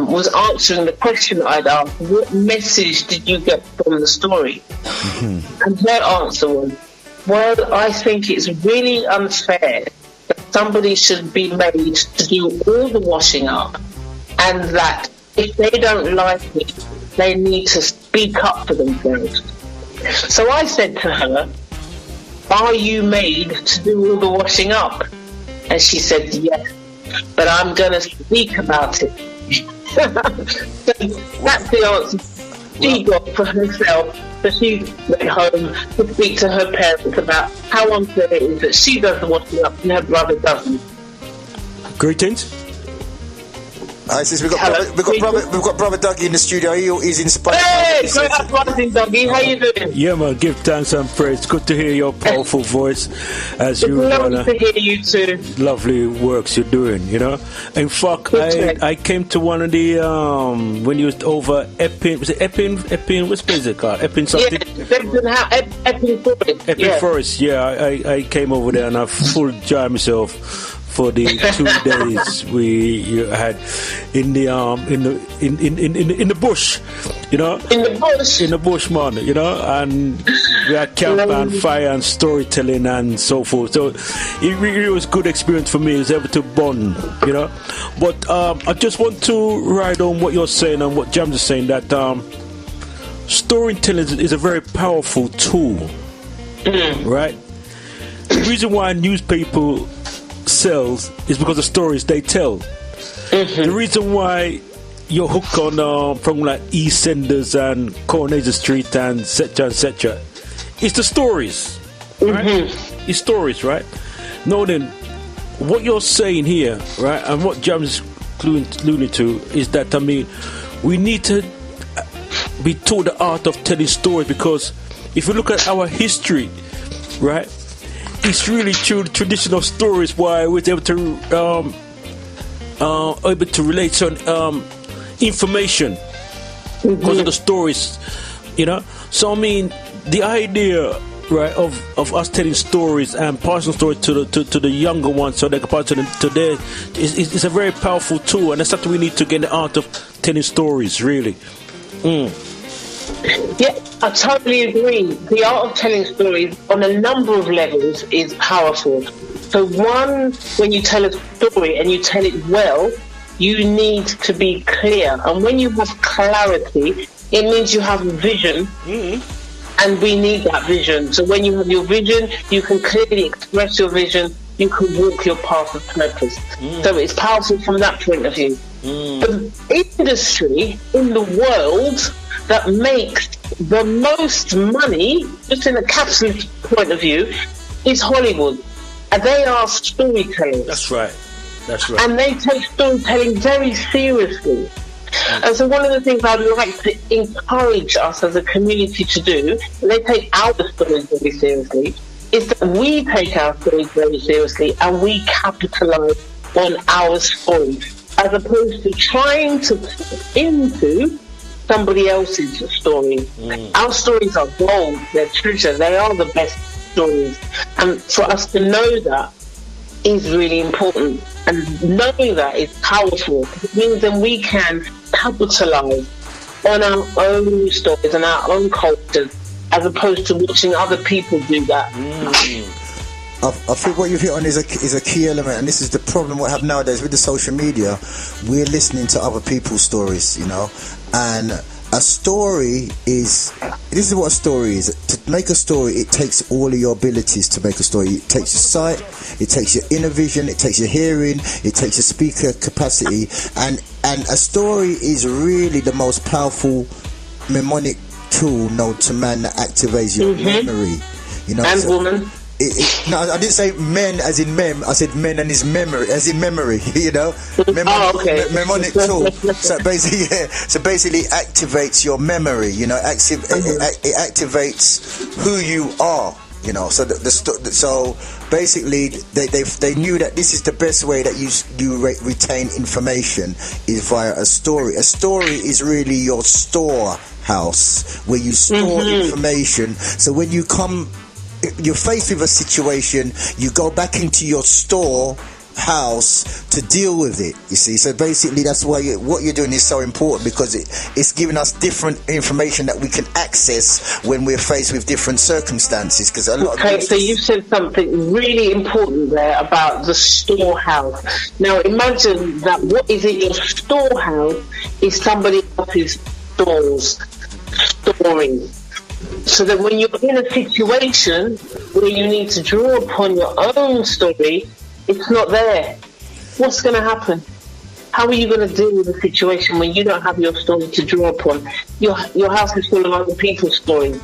was answering the question I'd asked, what message did you get from the story? Mm-hmm. And her answer was, well, I think it's really unfair that somebody should be made to do all the washing up, and that if they don't like it, they need to speak up for themselves. So I said to her, are you made to do all the washing up? And she said, yes, but I'm going to speak about it. So that's the answer she got for herself. So she went home to speak to her parents about how unfair it is that she does the washing up and her brother doesn't. Greetings. Hi, sis, we've got brother Dougie in the studio. He's inspired. Hey, great uprising, Dougie. How you doing? Yeah, man. Give thanks and praise. Good to hear your powerful voice as you lovely to hear you too. Lovely works you're doing. In fact, I came to one of the when you was over Epping. Was it Epping? What's it called? Epping something. Yeah, Epping Forest. Epping Forest. Yeah, I came over there and I full enjoyed myself for the 2 days we had in the bush, in the bush, man, and we had camp and fire and storytelling and so forth. So it was good experience for me. It was able to bond, But I just want to ride on what you're saying and what Jams is saying, that storytelling is a very powerful tool, right? The reason why newspaper sells is because of stories they tell. Mm-hmm. The reason why you're hooked on from like EastEnders and Coronation Street and etc. It's the stories, right? Mm-hmm. It's stories, right? Now then, what you're saying here, right, and what James is alluding to is that we need to be taught the art of telling stories, because if you look at our history, right, it's really true traditional stories why we're able to relate certain information because of the stories, So the idea, right, of us telling stories and passing stories to the younger ones so they can pass to their is a very powerful tool, and that's something we need to get in the art of telling stories, really. Yeah, I totally agree. The art of telling stories on a number of levels is powerful. So one, when you tell a story and you tell it well, you need to be clear. And when you have clarity, it means you have a vision. Mm-hmm. And we need that vision. So when you have your vision, you can clearly express your vision. You can walk your path of purpose. So it's powerful from that point of view. But the industry in the world that makes the most money, just in a capitalist point of view, is Hollywood. And they are storytellers. That's right. And they take storytelling very seriously. And so one of the things I'd like to encourage us as a community to do, and they take our stories very seriously, is that we take our stories very seriously and we capitalise on our story, as opposed to trying to fit into somebody else's story. Our stories are gold, they're treasure, they are the best stories. And for us to know that is really important. And knowing that is powerful. It means then we can capitalize on our own stories and our own cultures, as opposed to watching other people do that. I think what you've hit on is a key element, and this is the problem we have nowadays with the social media. We're listening to other people's stories, you know, and a story is, this is what a story is. To make a story, it takes all of your abilities to make a story. It takes your sight, it takes your inner vision, it takes your hearing, it takes your speaker capacity, and a story is really the most powerful mnemonic tool known to man that activates your memory. You know, and woman. No, I didn't say men as in mem. I said men and his memory, as in memory. You know, mnemonic tool. So basically, activates your memory. You know, it activates who you are. You know, so so basically, they knew that this is the best way that you retain information is via a story. A story is really your storehouse where you store information. So when you're faced with a situation, you go back into your storehouse to deal with it, you see. So basically that's why what you're doing is so important, because it's giving us different information that we can access when we're faced with different circumstances. Because a lot of so you said something really important there about the storehouse. Now imagine that what is in your storehouse is somebody else's story. So that when you're in a situation where you need to draw upon your own story, it's not there. What's going to happen? How are you going to deal with a situation when you don't have your story to draw upon? Your house is full of other people's stories.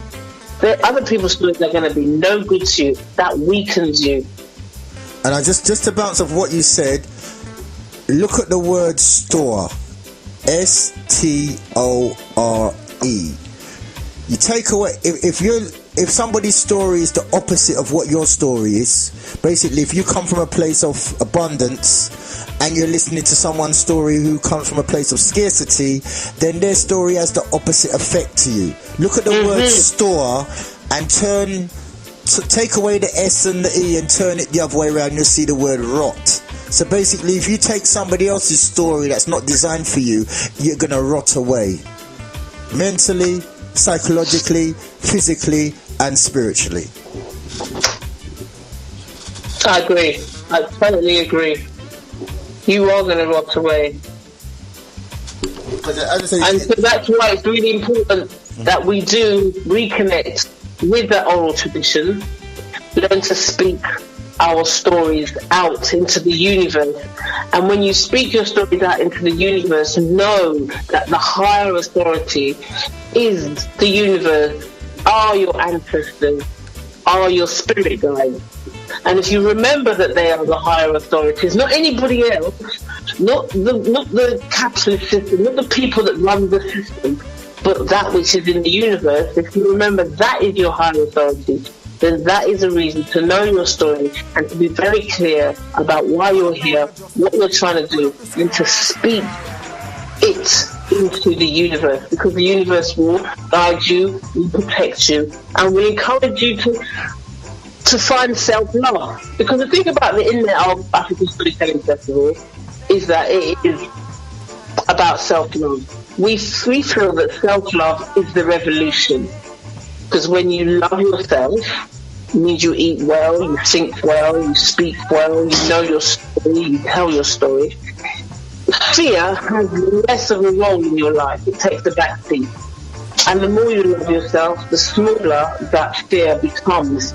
Other people's stories are going to be no good to you. That weakens you. And I just to bounce off what you said, look at the word store. S-T-O-R-E. You take away, if somebody's story is the opposite of what your story is, basically if you come from a place of abundance and you're listening to someone's story who comes from a place of scarcity, then their story has the opposite effect to you. Look at the word store and take away the S and the E and turn it the other way around, you'll see the word rot. So basically if you take somebody else's story that's not designed for you, you're going to rot away. Mentally, psychologically, physically, and spiritually. I agree. I totally agree. You are going to rot away. And so that's why it's really important that we do reconnect with the oral tradition, learn to speak our stories out into the universe. And when you speak your stories out into the universe, know that the higher authority is the universe, are your ancestors, are your spirit guides. And if you remember that they are the higher authorities, not anybody else, not the capitalist system, not the people that run the system, but that which is in the universe, if you remember that is your higher authority, then that is a reason to know your story and to be very clear about why you're here, what you're trying to do, and to speak it into the universe, because the universe will guide you, will protect you, and will encourage you to find self-love. Because the thing about the Inlet African Storytelling Festival is that it is about self-love. We feel that self-love is the revolution. Because when you love yourself, it means you eat well, you think well, you speak well, you know your story, you tell your story. Fear has less of a role in your life. It takes the back seat. And the more you love yourself, the smaller that fear becomes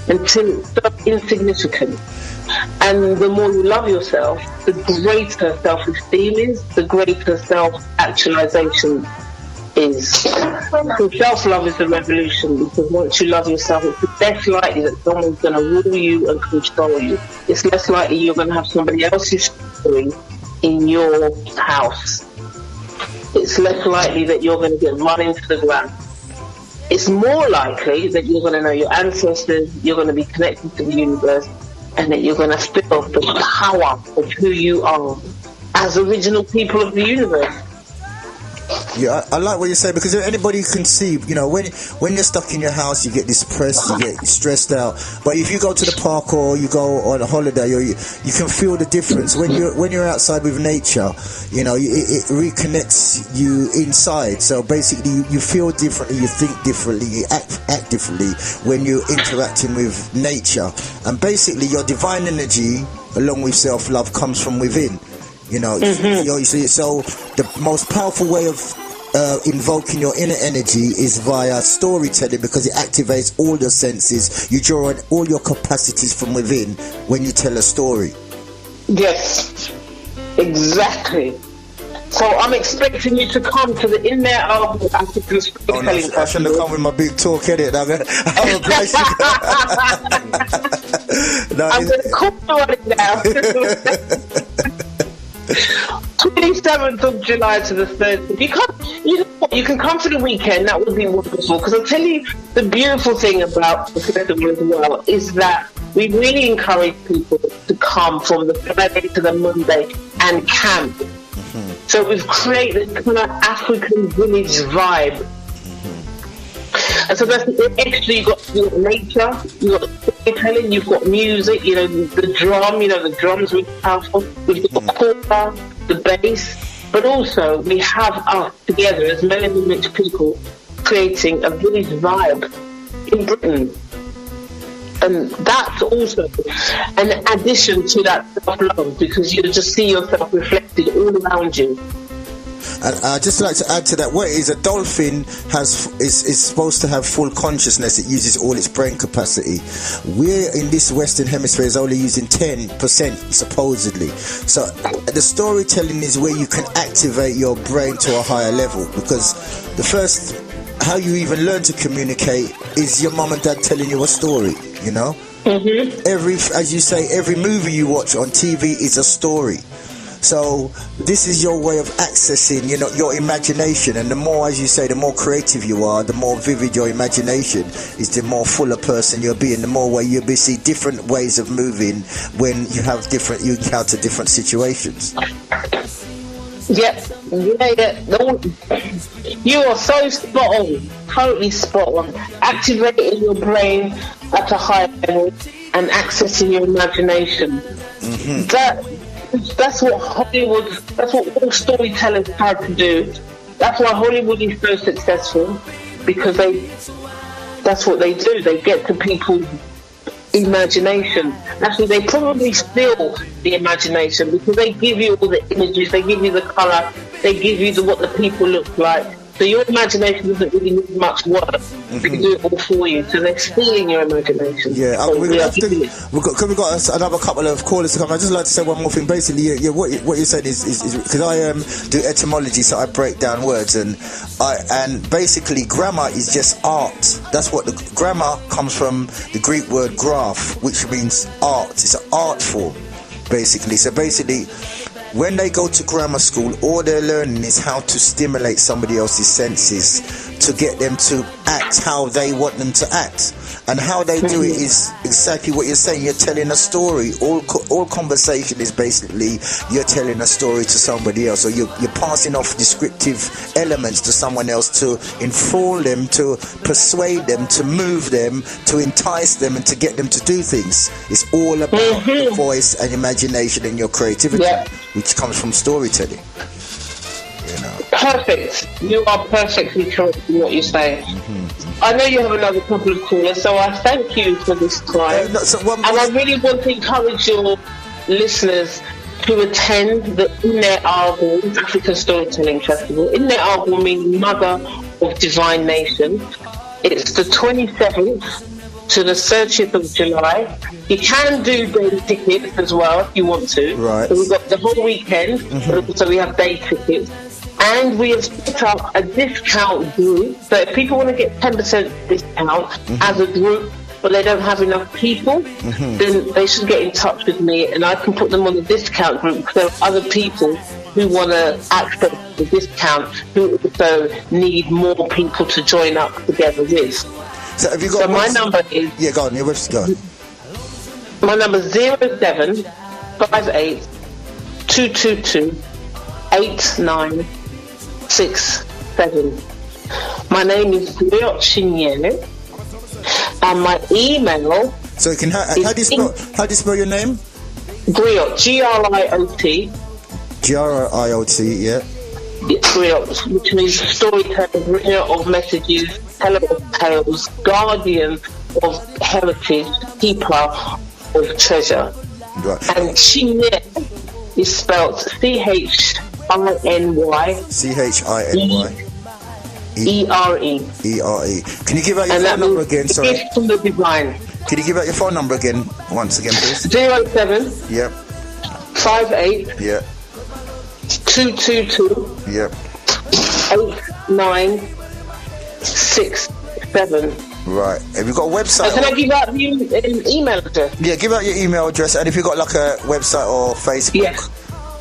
until it's so insignificant. And the more you love yourself, the greater self-esteem is, the greater self-actualization is. So self-love is the revolution, because once you love yourself, it's less likely that someone's going to rule you and control you. It's less likely you're going to have somebody else's story in your house. It's less likely that you're going to get run into the ground. It's more likely that you're going to know your ancestors, you're going to be connected to the universe, and that you're going to feel the power of who you are as original people of the universe. Yeah, I like what you say, because anybody can see, you know, when you're stuck in your house, you get depressed, you get stressed out. But if you go to the park or you go on a holiday, or you can feel the difference when you're outside with nature. You know, it reconnects you inside. So basically, you feel differently, you think differently, you act differently when you're interacting with nature. And basically, your divine energy, along with self-love, comes from within. You know, you see, so the most powerful way of invoking your inner energy is via storytelling, because it activates all your senses. You draw on all your capacities from within when you tell a story. Yes, exactly. So I'm expecting you to come to the In There Album African Storytelling Festival. I shouldn't have come with my big talk, innit? I'm obliged to go. I'm going to call you on it now. 27th of July to the 3rd. You can come for the weekend. That would be wonderful, because I'll tell you the beautiful thing about the festival as well is that we really encourage people to come from the Friday to the Monday and camp. So we've created this kind of African village vibe. And so that's extra. You've got nature, you've got storytelling, you've got music, you know, the drum, you know, the drums really powerful. We've got the quarter, the bass, but also we have us together as melanin rich people creating a village vibe in Britain. And that's also an addition to that self-love, because you just see yourself reflected all around you. And I'd just like to add to that, what is a dolphin is supposed to have full consciousness. It uses all its brain capacity. We're in this Western Hemisphere is only using 10% supposedly. So the storytelling is where you can activate your brain to a higher level, because the first, how you even learn to communicate is your mum and dad telling you a story, you know? As you say, every movie you watch on TV is a story. So this is your way of accessing, you know, your imagination. And the more, as you say, the more creative you are, the more vivid your imagination is, the more fuller person you'll be, and the more way you'll be see different ways of moving when you encounter different situations. Yeah. You are so spot on, totally spot on. Activating your brain at a higher level and accessing your imagination. That's what Hollywood, that's what all storytellers try to do. That's why Hollywood is so successful, because that's what they do. They get to people's imagination. Actually, they probably steal the imagination, because they give you all the images, they give you the colour, they give you what the people look like. So your imagination doesn't really need much work. They can do it all for you. So they're stealing your imagination. Yeah, so we've got another couple of callers to come. I'd just like to say one more thing. Basically, what you're saying is because I do etymology, so I break down words, and basically grammar is just art. That's what the grammar comes from, the Greek word graph, which means art. It's an art form, basically. So basically, when they go to grammar school, all they're learning is how to stimulate somebody else's senses to get them to act how they want them to act. And how they do it is exactly what you're saying. You're telling a story. All conversation is basically you're telling a story to somebody else, or you're passing off descriptive elements to someone else to enthrall them, to persuade them, to move them, to entice them, and to get them to do things. It's all about your voice and imagination and your creativity, which comes from storytelling. You know. Perfect. You are perfectly correct in what you say. I know you have another couple of callers, so I thank you for this time. And I really want to encourage your listeners to attend the In There Album African Storytelling Festival. In There Album means Mother of Divine Nation. It's the 27th to the 30th of July. You can do day tickets as well if you want to. Right. So we've got the whole weekend, but also we have day tickets. And we have set up a discount group. So if people want to get 10% discount as a group, but they don't have enough people, then they should get in touch with me, and I can put them on the discount group, because there are other people who want to access the discount who also need more people to join up together with. So have you got? So my number is. Yeah, go on. Go on. My number is 0758 222 8967. My name is Griot Chinyele, and my email. So you can how do you spell your name? Griot, Griot. Griot, yeah. Griot, which means storyteller, bringer of messages, teller of tales, guardian of heritage, keeper of treasure. Right. And Chinyele is spelled CHINY. ERE. Can you give out your phone number again? Sorry. Gift from the divine. Can you give out your phone number again? Once again, please. 07 Yep. 58 Yep. 222 Yep. 8967. Right. Have you got a website? Can I give out the email address? Yeah, give out your email address, and if you've got like a website or Facebook. Yes,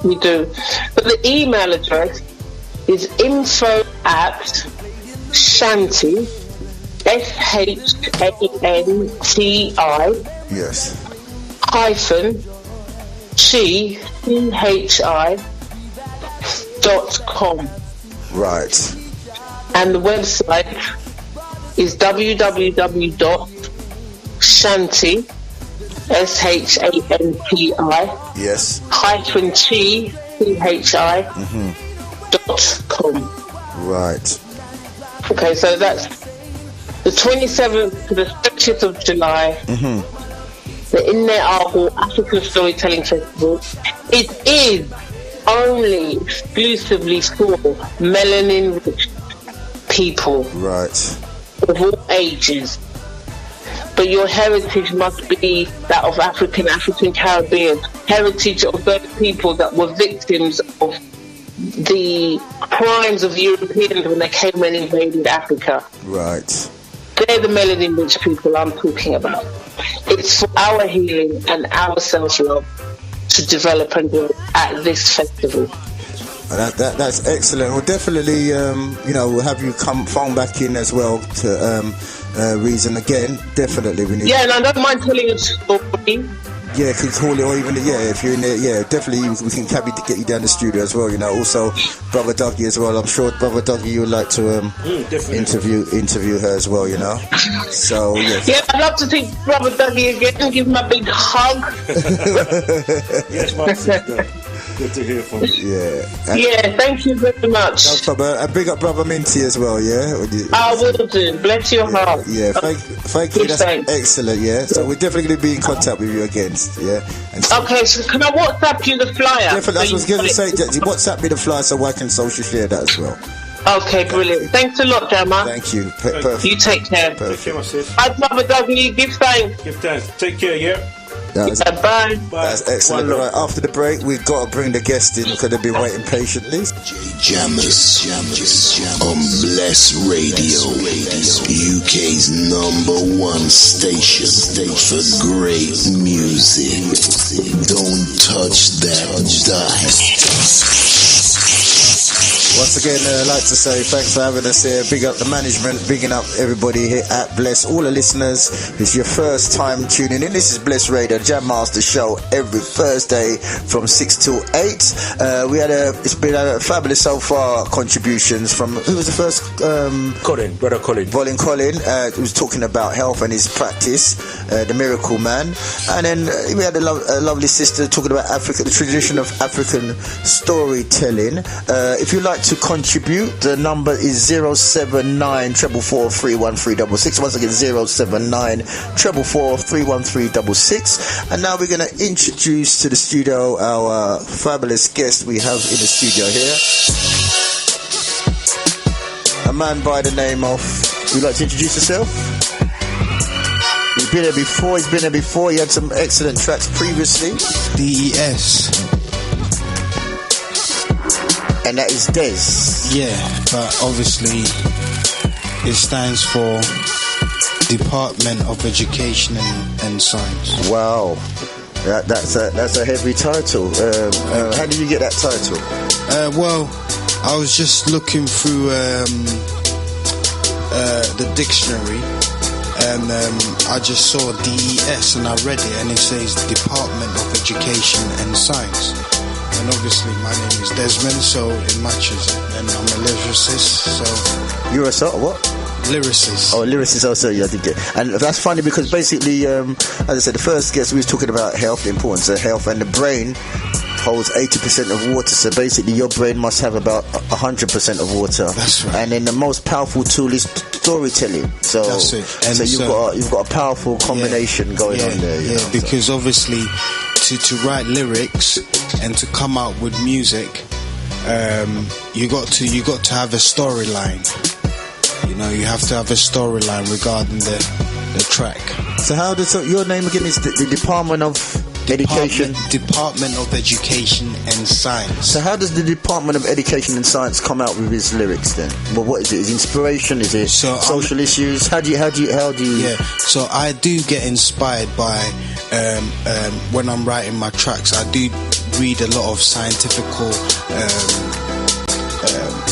we do. But the email address is info@Shanti, SHANTI, Yes. hyphen CHI.com. Right. And the website is www.shanti, SHANTI, Yes. hyphen CHI.com. Right. Okay, so that's the 27th to the 30th of July. The Inne-Argo African Storytelling Festival. It is only exclusively for melanin-rich people Right. of all ages. But your heritage must be that of African Caribbean, heritage of those people that were victims of the crimes of Europeans when they came and invaded Africa. Right. They're the melanin-rich people I'm talking about. It's for our healing and our self-love to develop and grow at this festival. That's excellent. We'll definitely, we'll have you phone back in as well to reason again. Definitely, we need. Yeah, and I don't mind telling a story. Yeah, can call it, or even if you're in there, definitely we can get you down the studio as well. Also, Brother Dougie as well. I'm sure Brother Dougie you would like to interview her as well. So yes. Yeah, I'd love to see Brother Dougie again and give him a big hug. Yes, my sister. Good to hear from you. Yeah. Yeah, thank you very much. No problem. And big up Brother Minty as well. Yeah. I will do. Bless your heart. Yeah. Thank you. That's excellent. Yeah. So we're definitely going to be in contact with you again. Yeah. Okay. So can I WhatsApp you the flyer? Definitely. That's what I was going to say. WhatsApp me the flyer so I can social share that as well. Okay, brilliant. Thanks a lot, Gemma. Thank you. Perfect. You take care. Perfect. Take care, my sis. Bye, Brother Dougie. Give thanks. Give thanks. Take care, yeah? Bye. That's excellent. Right, after the break, we've got to bring the guest in because they've been waiting patiently. Jammers on Bless Radio, UK's #1 station for great music. Don't touch that dial. Once again, I'd like to say thanks for having us here. Big up the management, bigging up everybody here at Bless. All the listeners, if it's your first time tuning in, this is Bless Radio, Jam Master Show, every Thursday from 6 till 8. It's been a fabulous so far contributions from, who was the first? Brother Colin. Colin, who was talking about health and his practice, the Miracle Man. And then we had a lovely sister talking about Africa, the tradition of African storytelling. If you'd like to contribute, the number is 079 444 31366. Once again, 079 444 31366. And now we're going to introduce to the studio our fabulous guest we have in the studio here. A man by the name of, would you like to introduce yourself? He's been here before. He had some excellent tracks previously. DES. And that is Des. Yeah, but obviously it stands for Department of Education and Science. Wow, that's a heavy title. How did you get that title? Well, I was just looking through the dictionary, and I just saw DES and I read it, and it says Department of Education and Science. And obviously my name is Desmond, so it matches it. And I'm a lyricist, so... You're a sort of what? Lyricist. Oh, lyricist also, yeah, I think it. And that's funny because basically, as I said, the first guest we was talking about health, the importance of health, and the brain holds 80% of water, so basically your brain must have about 100% of water. That's right. And then the most powerful tool is storytelling. So that's it. And so you've got a powerful combination going on there. Yeah, because obviously to write lyrics and to come out with music, you got to have a storyline. You know, you have to have a storyline regarding the track. So how does your name again is the Department of Education? Department of Education and Science. So how does the Department of Education and Science come out with his lyrics then? Well, what is it? Is it inspiration? Is it social issues? How do you? Yeah. So I do get inspired by when I'm writing my tracks. I do read a lot of scientific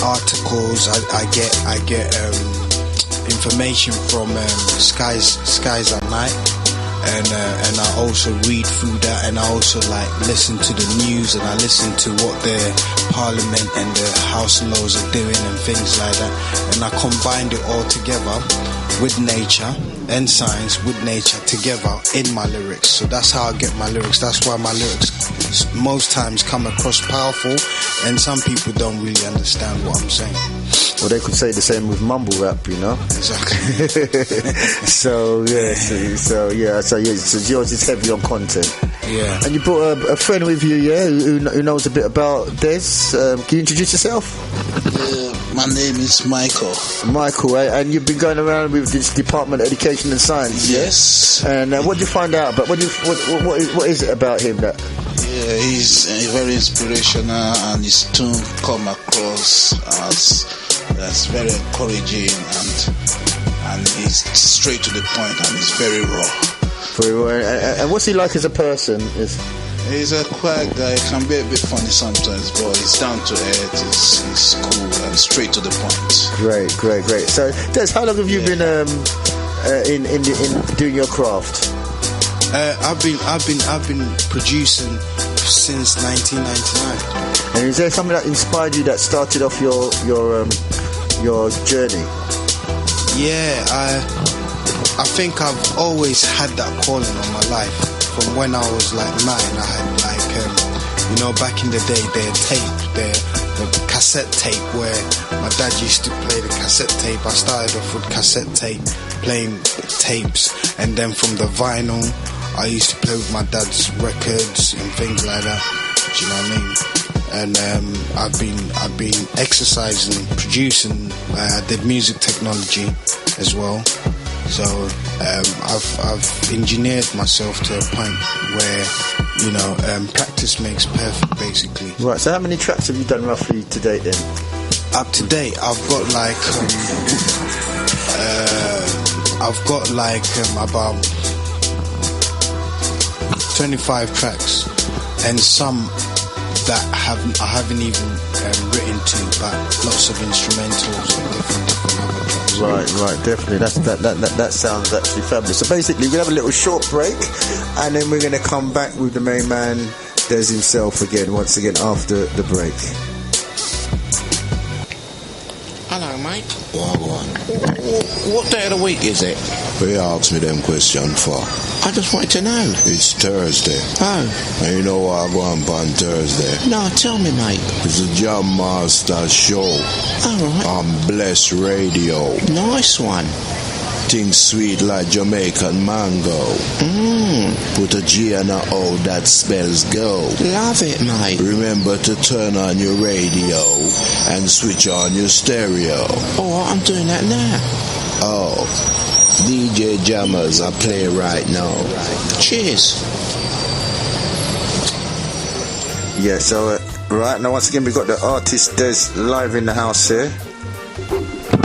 articles. I get information from Skies at Night. And I also read through that, and I also listen to the news, and I listen to what the Parliament and the House laws are doing and things like that, and I combined it all together with nature and science, with nature together in my lyrics. So that's how I get my lyrics. That's why my lyrics most times come across powerful, and some people don't really understand what I'm saying. Well, they could say the same with mumble rap, you know. Exactly. So yours is heavy on content. Yeah. And you brought a friend with you, yeah, who knows a bit about Des. Can you introduce yourself? My name is Michael. Michael, and you've been going around with this Department of Education and Science. Yes. And what did you find out about? What is it about him that? Yeah, he's very inspirational, and his tune come across as that's very encouraging, and he's straight to the point, and he's very raw. Very raw. And what's he like as a person? He's a quiet guy. He can be a bit funny sometimes, but he's down to earth. He's cool and straight to the point. Great. So, Des, how long have you been in doing your craft? I've been producing since 1999. And is there something that inspired you that started off your journey? Yeah, I think I've always had that calling on my life. From when I was 9, I had back in the day, the cassette tape where my dad used to play the cassette tape. I started off with cassette tape, playing tapes, and then from the vinyl, I used to play with my dad's records and things like that. Do you know what I mean? And I've been exercising, producing. I did music technology as well. So I've engineered myself to a point where practice makes perfect, basically. Right. So how many tracks have you done roughly to date then? Up to date, I've got about 25 tracks, and some that I haven't even written to, but lots of instrumentals and different other tracks. Right, definitely. That sounds actually fabulous. So basically, we'll have a little short break, and then we're going to come back with the main man, Des himself, once again after the break. Hello, mate. What day of the week is it? What you ask me them question for? I just wanted to know. It's Thursday. Oh. And you know what I go on Thursday? No, tell me, mate. It's a Jam Master show. Alright. On Bless Radio. Nice one. Things sweet like Jamaican mango. Put a G and a O, that spells go. Love it, mate. Remember to turn on your radio and switch on your stereo. Oh, I'm doing that now. Oh, DJ Jammers, I play right now. Cheers. Yeah, so right now once again we've got the artist Des live in the house here.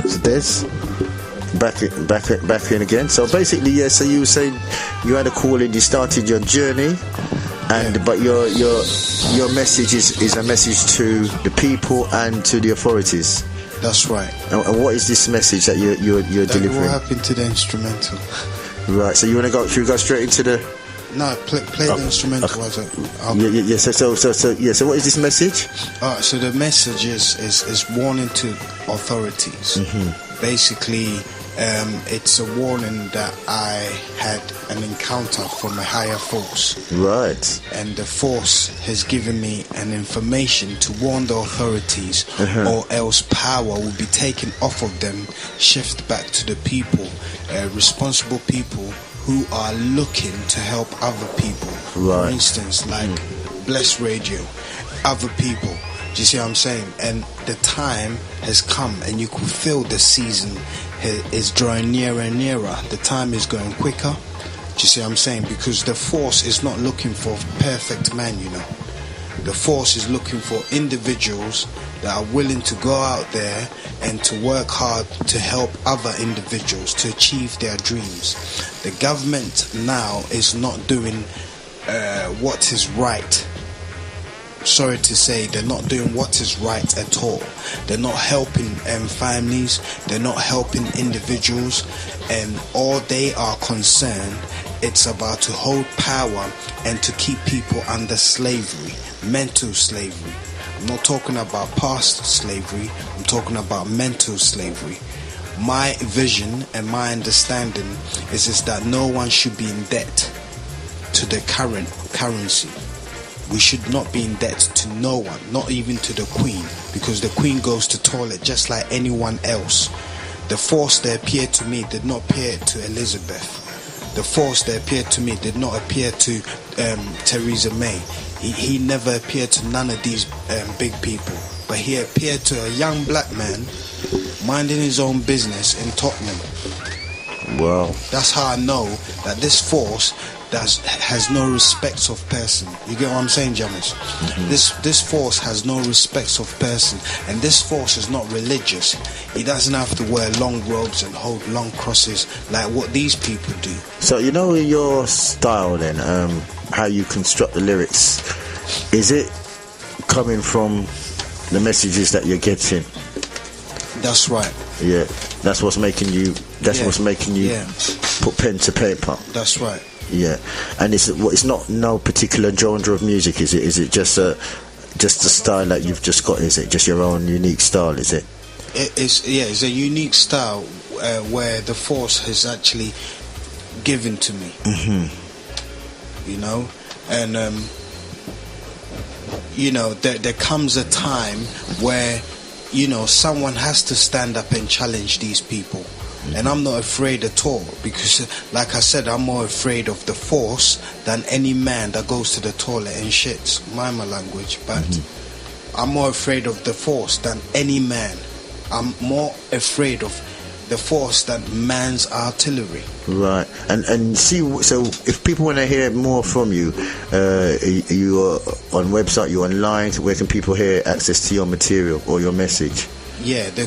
It's Des. Back in again. So basically, yeah. So you were saying you had a call in, you started your journey, but your message is a message to the people and to the authorities. That's right. And what is this message that you're What delivering? happened to the instrumental? Right. So you want to go? Should we go straight into the? No, play the instrumental. Yeah. So what is this message? Alright, so the message is warning to authorities. Basically, it's a warning that I had an encounter from a higher force. Right. And the force has given me an information to warn the authorities, or else power will be taken off of them, shift back to the people, responsible people who are looking to help other people. Right. For instance, like Bless Radio, other people. Do you see what I'm saying? And the time has come, and you can feel the season is drawing nearer and nearer. The time is going quicker. Do you see what I'm saying? Because the force is not looking for perfect man, you know. The force is looking for individuals that are willing to go out there and to work hard to help other individuals to achieve their dreams. The government now is not doing what is right. Sorry to say, they're not doing what is right at all. They're not helping families, they're not helping individuals, and all they are concerned, it's about to hold power and to keep people under slavery, mental slavery. I'm not talking about past slavery, I'm talking about mental slavery. My vision and my understanding is that no one should be in debt to the current currency. We should not be in debt to no one, not even to the Queen, because the Queen goes to toilet just like anyone else. The force that appeared to me did not appear to Elizabeth. The force that appeared to me did not appear to Theresa May. He never appeared to none of these big people, but he appeared to a young black man minding his own business in Tottenham. Wow. That's how I know that this force has no respect of person. You get what I'm saying, Jamis? This force has no respect of person, and this force is not religious. He doesn't have to wear long robes and hold long crosses like what these people do. So you know your style then, how you construct the lyrics, is it coming from the messages that you're getting? That's right. Yeah, that's what's making you. What's making you put pen to paper. That's right. Yeah, and it's not no particular genre of music, is it? Is it just a style that you've just got? Is it just your own unique style? Is it? It's a unique style where the force has actually given to me. You know, and you know there comes a time where someone has to stand up and challenge these people. And I'm not afraid at all, because like I said, I'm more afraid of the force than any man that goes to the toilet and shits. Mind my language, but I'm more afraid of the force than any man. I'm more afraid of the force than man's artillery. Right. And see, so if people want to hear more from you, you are on website, you're online, where can people hear access to your material or your message? Yeah, I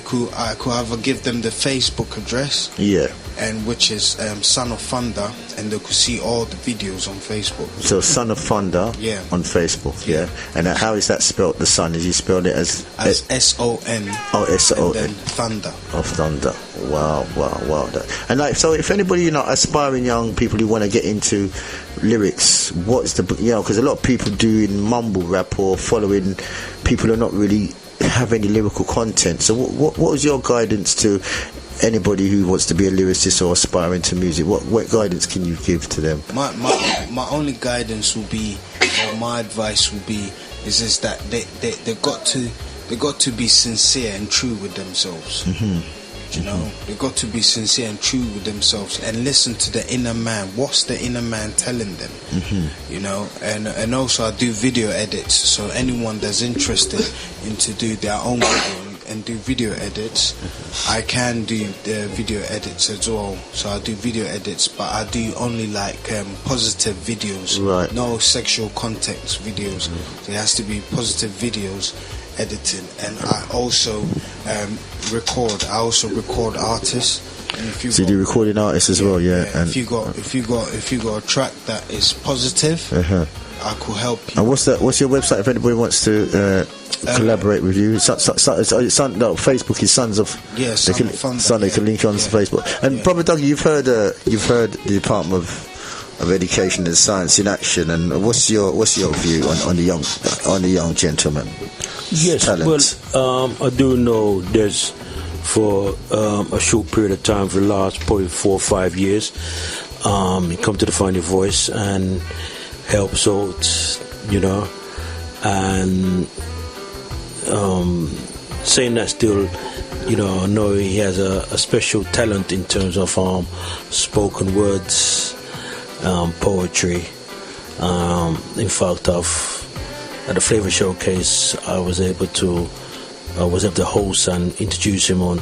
could either give them the Facebook address, and which is Son of Thunder, and they could see all the videos on Facebook. So Son of Thunder, on Facebook, And how is that spelled? The Son, is you spelled it as S-O-N? Oh, S-O-N. And then Thunder. Of Thunder. Wow. And like, so if anybody, aspiring young people who want to get into lyrics, what's the, because a lot of people doing mumble rap or following people who are not really have any lyrical content. So what was your guidance to anybody who wants to be a lyricist or aspiring to music? What guidance can you give to them? My only guidance will be, or my advice will be, is that they got to be sincere and true with themselves. They got to be sincere and true with themselves and listen to the inner man. What's the inner man telling them? And also I do video edits, so anyone that's interested in to do their own video and do video edits, I can do the video edits as well. So I do video edits, but I do only like positive videos, right? No sexual context videos. So it has to be positive videos. Editing, and I also record. I also record artists. And if you do recording artists as well, And if you got a track that is positive, I could help you. And what's your website if anybody wants to collaborate with you? Facebook is Sons of. Yes, they can link on to Facebook. And Brother Dougie, you've heard the Department of Education and Science in action. And what's your view on the young gentleman? Yes, talent? Well, I do know there's for a short period of time, for the last probably 4 or 5 years, you come to the Find Your Voice and helps out, and saying that still, I know he has a special talent in terms of spoken words, poetry. In fact, at the Flavor Showcase, I was able to host and introduce him on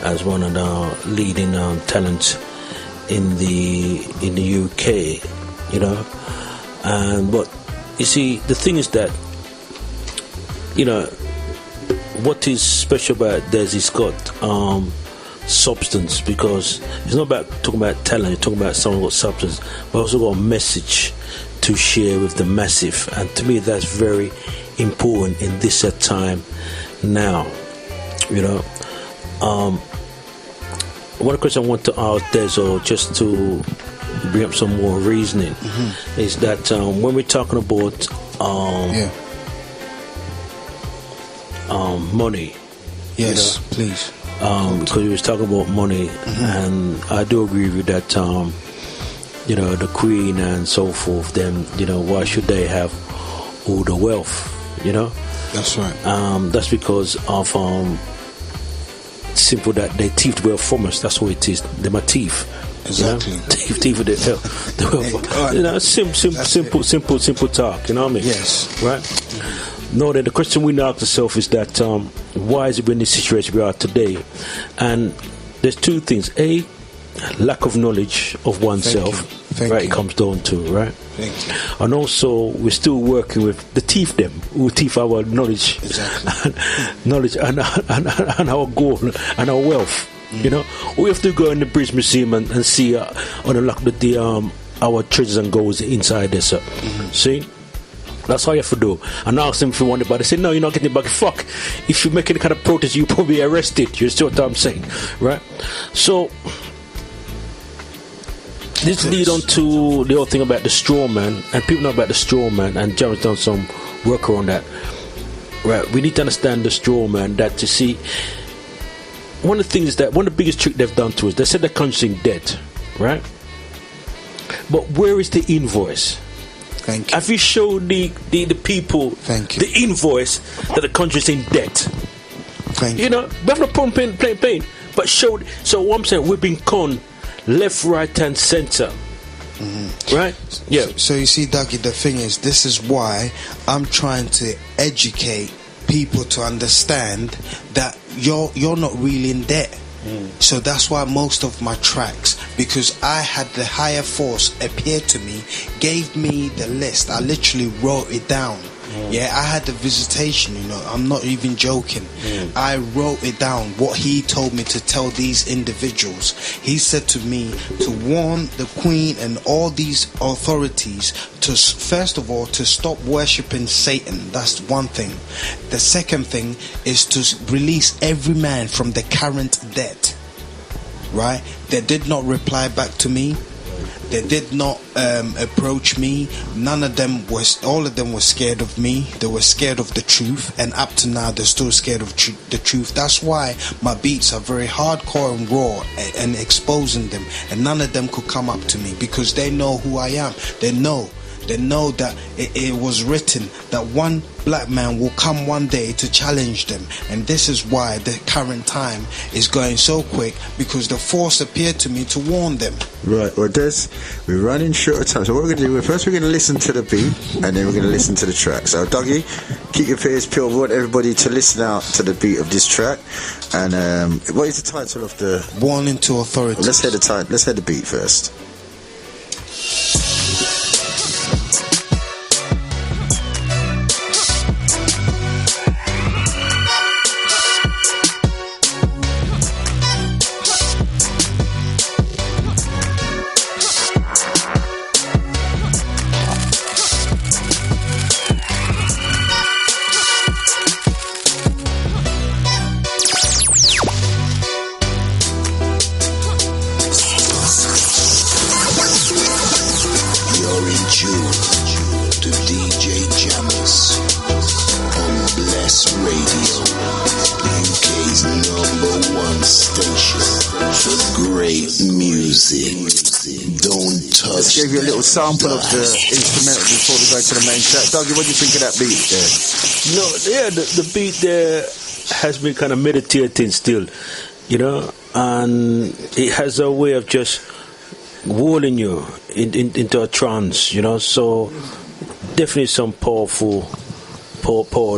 as one of the leading talents in the UK, and but you see, the thing is that what is special about Des, he's got substance, because it's not about talking about talent, you're talking about someone who's got substance, but also got a message to share with the massive, and to me that's very important in this time now. One question I want to ask Des, or just to bring up some more reasoning, is that when we're talking about money, yes, please, because we was talking about money, and I do agree with that. The Queen and so forth, them, why should they have all the wealth? That's right. That's because of simple that they thief the wealth from us. That's what it is. They're my thief. Exactly. Thief of the wealth. Simple talk. You know what I mean? Yes. Right. No, then the question we now ask ourselves is that why is it in this situation we are today? And there's two things. A, lack of knowledge of oneself. Thank right, you. it comes down to, right? Thank you. And also, we're still working with the thief them who thief our knowledge, Exactly. and our goal and our wealth. We have to go in the British Museum and see on the lock the our treasures and goals inside there, sir. See. That's all you have to do. And ask them if you want it back. They say, no, you're not getting it back. Fuck. If you make any kind of protest, you'll probably be arrested. You see what I'm saying? Right? So, this lead on to the whole thing about the straw man. And people know about the straw man. And Jeremy's done some work around that. Right? We need to understand the straw man. That, you see, one of the things that, one of the biggest trick they've done to us, they said the country's in debt. Right? But where is the invoice? Thank you. Have you showed the people the invoice that the country's in debt? Thank you. We have no problem paying, but showed. So what I'm saying, we've been conned left, right, and centre. Right? Yeah. So you see, Dougie, the thing is, this is why I'm trying to educate people to understand that you're not really in debt. So that's why most of my tracks, because I had the higher force appear to me, gave me the list. I literally wrote it down. Yeah, I had the visitation, I'm not even joking. I wrote it down, what he told me to tell these individuals. He said to me to warn the Queen and all these authorities to, first of all, to stop worshipping Satan. That's one thing. The second thing is to release every man from the current debt. Right? They did not reply back to me. They did not approach me. All of them were scared of me. They were scared of the truth, and up to now they're still scared of the truth. That's why my beats are very hardcore and raw and exposing them, and none of them could come up to me because they know who I am. They know that it was written that one black man will come one day to challenge them, and this is why the current time is going so quick, because the force appeared to me to warn them. Right, well, Des, we're running short of time, so what we're going to do, first we're going to listen to the beat, and then we're going to listen to the track. So, Dougie, keep your ears peeled. We want everybody to listen out to the beat of this track. And what is the title of the... Warning to Authorities. Let's hear the title. Let's hear the beat first. music. Don't touch. Just gave you a little sample of the instrumental before we go to the main track. Dougie, what do you think of that beat there? No, yeah, the beat there has been kind of meditating still, you know, and it has a way of just walling you into a trance, you know. So definitely some power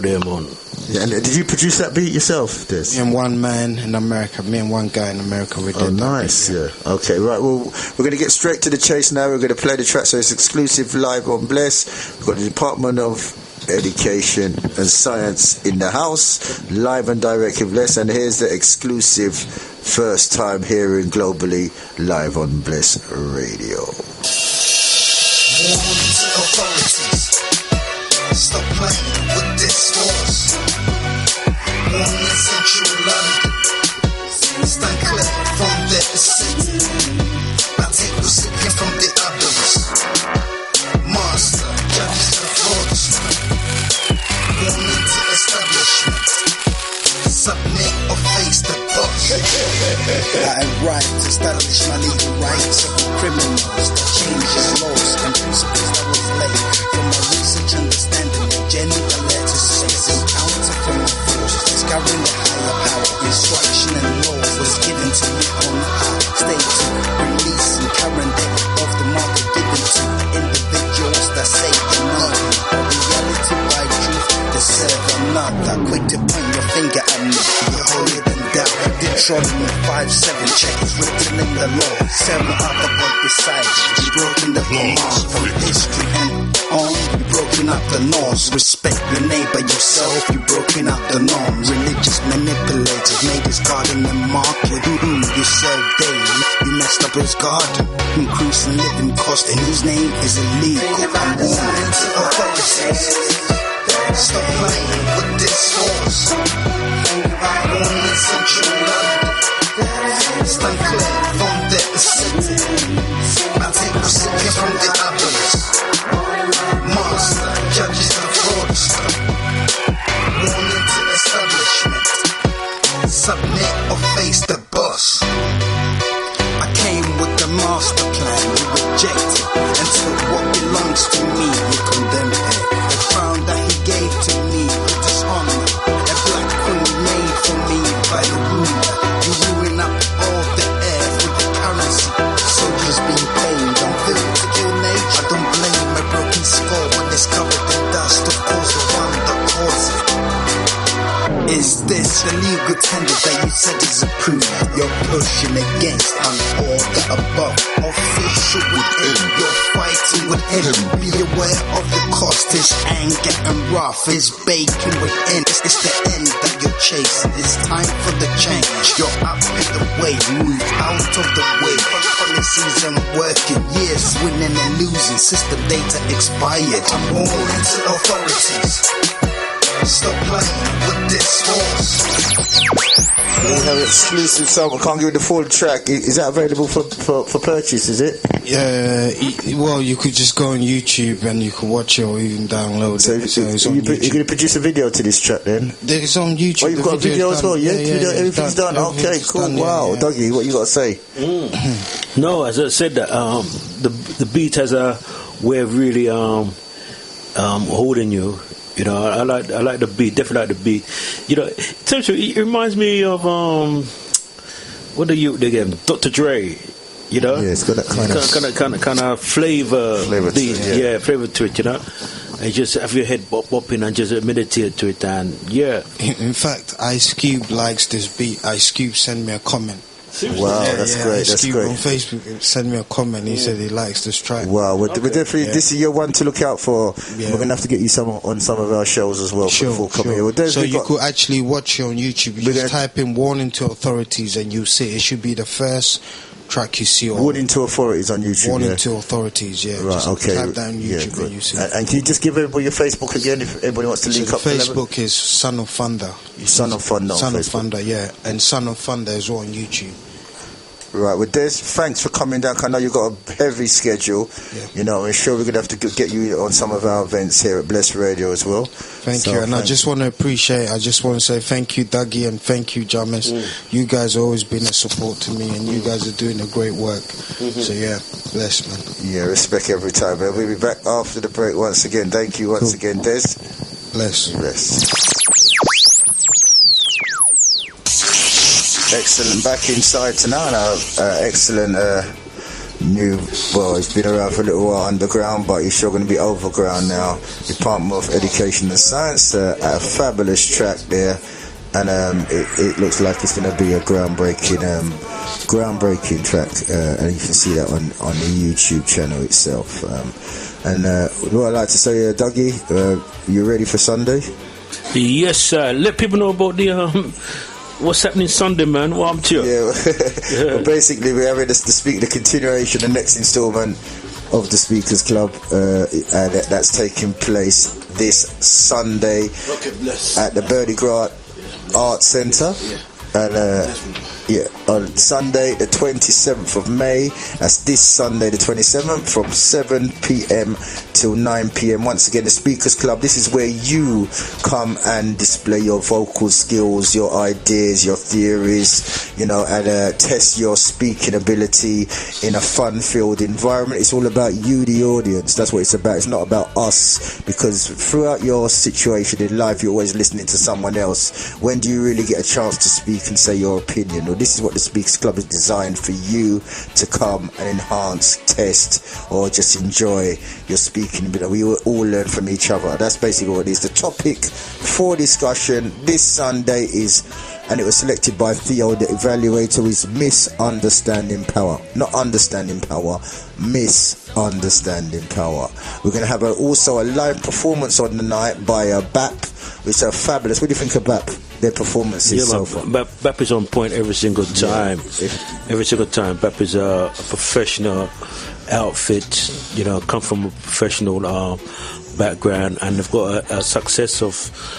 there, man. Yeah, and did you produce that beat yourself, Des? Me and one man in America, me and one guy in America. We did. Oh, nice. Yeah. Okay. Right. Well, we're going to get straight to the chase now. We're going to play the track, so it's exclusive live on Bless. We've got the Department of Education and Science in the house, live and direct with Bless, and here's the exclusive first time hearing globally live on Bless Radio. Stop playing with this force. Born in central London, stand clear from the city. I take recipient from the others. Master, judges the fraudster. Born into establishment. Submit or face the boss. I have right to establish my legal rights of criminals that changes laws and principles that was laid from my research understanding. Genuine letters, says encounter from the force. Discovering the higher power, instruction and laws was given to me on high. State to release and current day of the market given to individuals that say they know reality by truth. They serve another. Quick to point your finger at me. You're holier than thou. Deuteronomy 5:7 check is written in the law. 7 other God beside you. You've broken the command from history and on. You've broken up the laws. Respect your neighbor, yourself. You've broken up the norms. Religious manipulators made his garden a market. You serve daily. You messed up his garden. Increasing living cost, and his name is illegal. I'm warning to authorities. Stop playing with this force. Born in central London, stand clear from the city. I take recipient from the others. Master, judges the fraudster. Born into establishment. Submit or face the boss. I came with the master plan, you rejected, and took what belongs to me, you condemned it. The crown that he gave to me, with dishonor. A black queen made for me by the ruler. You ruin up all the air with the currency. Soldiers being paid, don't feel to kill nature. I don't blame a broken skull when it's covered in dust. Of course the one that caused it. Is this the legal tender that you said is approved? You're pushing against an order above. Official within, you're fighting with him. Be aware of the cost, his anger and wrath is baking within. It's the end that you're chasing. It's time for the change. You're up in the way, move out of the way. Policies and working, years winning and losing. System data expired. I'm all into authorities. Stop playing with this force. We have exclusive song. I can't give you the full track. Is that available for purchase, is it? Well, you could just go on YouTube and you can watch it or even download it. So it's on YouTube. You're going to produce a video to this track then? It's on YouTube. Oh, you've got a video as well? Yeah, everything's done. Okay, cool. Done, wow. Yeah. Dougie, what you got to say? No, as I said, that the beat has a way of really holding you. You know, I like the beat. Definitely like the beat. You know, it reminds me of what the youth again, Dr. Dre. You know, yeah, it's got that kind of flavor beat. Yeah, flavor to it. You know, and just have your head bopping and just meditate to it. And yeah, in fact, Ice Cube likes this beat. Ice Cube sent me a comment. Wow, that's great. That's great. On Facebook, send me a comment. He said he likes this track. We're definitely. Yeah. This is your one to look out for. Yeah. We're gonna have to get you some on some of our shows as well. Sure. Well, so you could actually watch it on YouTube. You just type in "Warning to Authorities" and you see it should be the first track you see. Warning to Authorities on YouTube. Warning to Authorities. Yeah. Right. Just okay. Type down YouTube and you see. And can you just give everybody your Facebook again if everybody wants to link up? Facebook is Son of Thunder. Son of Thunder. Son of Thunder. Yeah, and Son of Thunder is all on YouTube. Right, well, Des, thanks for coming down. I know you've got a heavy schedule. Yeah. You know, I'm sure we're going to have to get you on some of our events here at Blessed Radio as well. Thank you. And I just want to say thank you, Dougie, and thank you, Jamis. You guys have always been a support to me, and you guys are doing a great work. So, yeah, bless, man. Yeah, respect every time, man. We'll be back after the break once again. Thank you once again, Des. Bless. Excellent. Back inside tonight. Excellent he's been around for a little while underground, but he's sure going to be overground now. Department of Education and Science, a fabulous track there, and it looks like it's going to be a groundbreaking track, and you can see that on the YouTube channel itself. And what I'd like to say, Dougie, you ready for Sunday? Yes, sir. Let people know about the what's happening Sunday, man. What I'm to you. Yeah. Well, basically, we're having the continuation, the next instalment of the Speakers Club, and that's taking place this Sunday at the Bernie Grant Arts Centre. And on Sunday the 27th of May, that's this Sunday the 27th, from 7 p.m. till 9 p.m. Once again, the Speakers Club, this is where you come and display your vocal skills, your ideas, your theories, and test your speaking ability in a fun-filled environment. It's all about you, the audience. That's what it's about. It's not about us, because throughout your situation in life, you're always listening to someone else. When do you really get a chance to speak and say your opinion? Well, this is what the Speakers Club is designed for you to come and enhance, test, or just enjoy your speaking ability. We will all learn from each other. That's basically what it is. The topic for discussion this Sunday is, and it was selected by Theo, the evaluator, is misunderstanding power. Not understanding power, misunderstanding power. We're going to have also a live performance on the night by BAP, which are fabulous. What do you think of BAP? Their performances so far? BAP is on point every single time. Every single time. BAP is a professional outfit, come from a professional background, and they've got a success of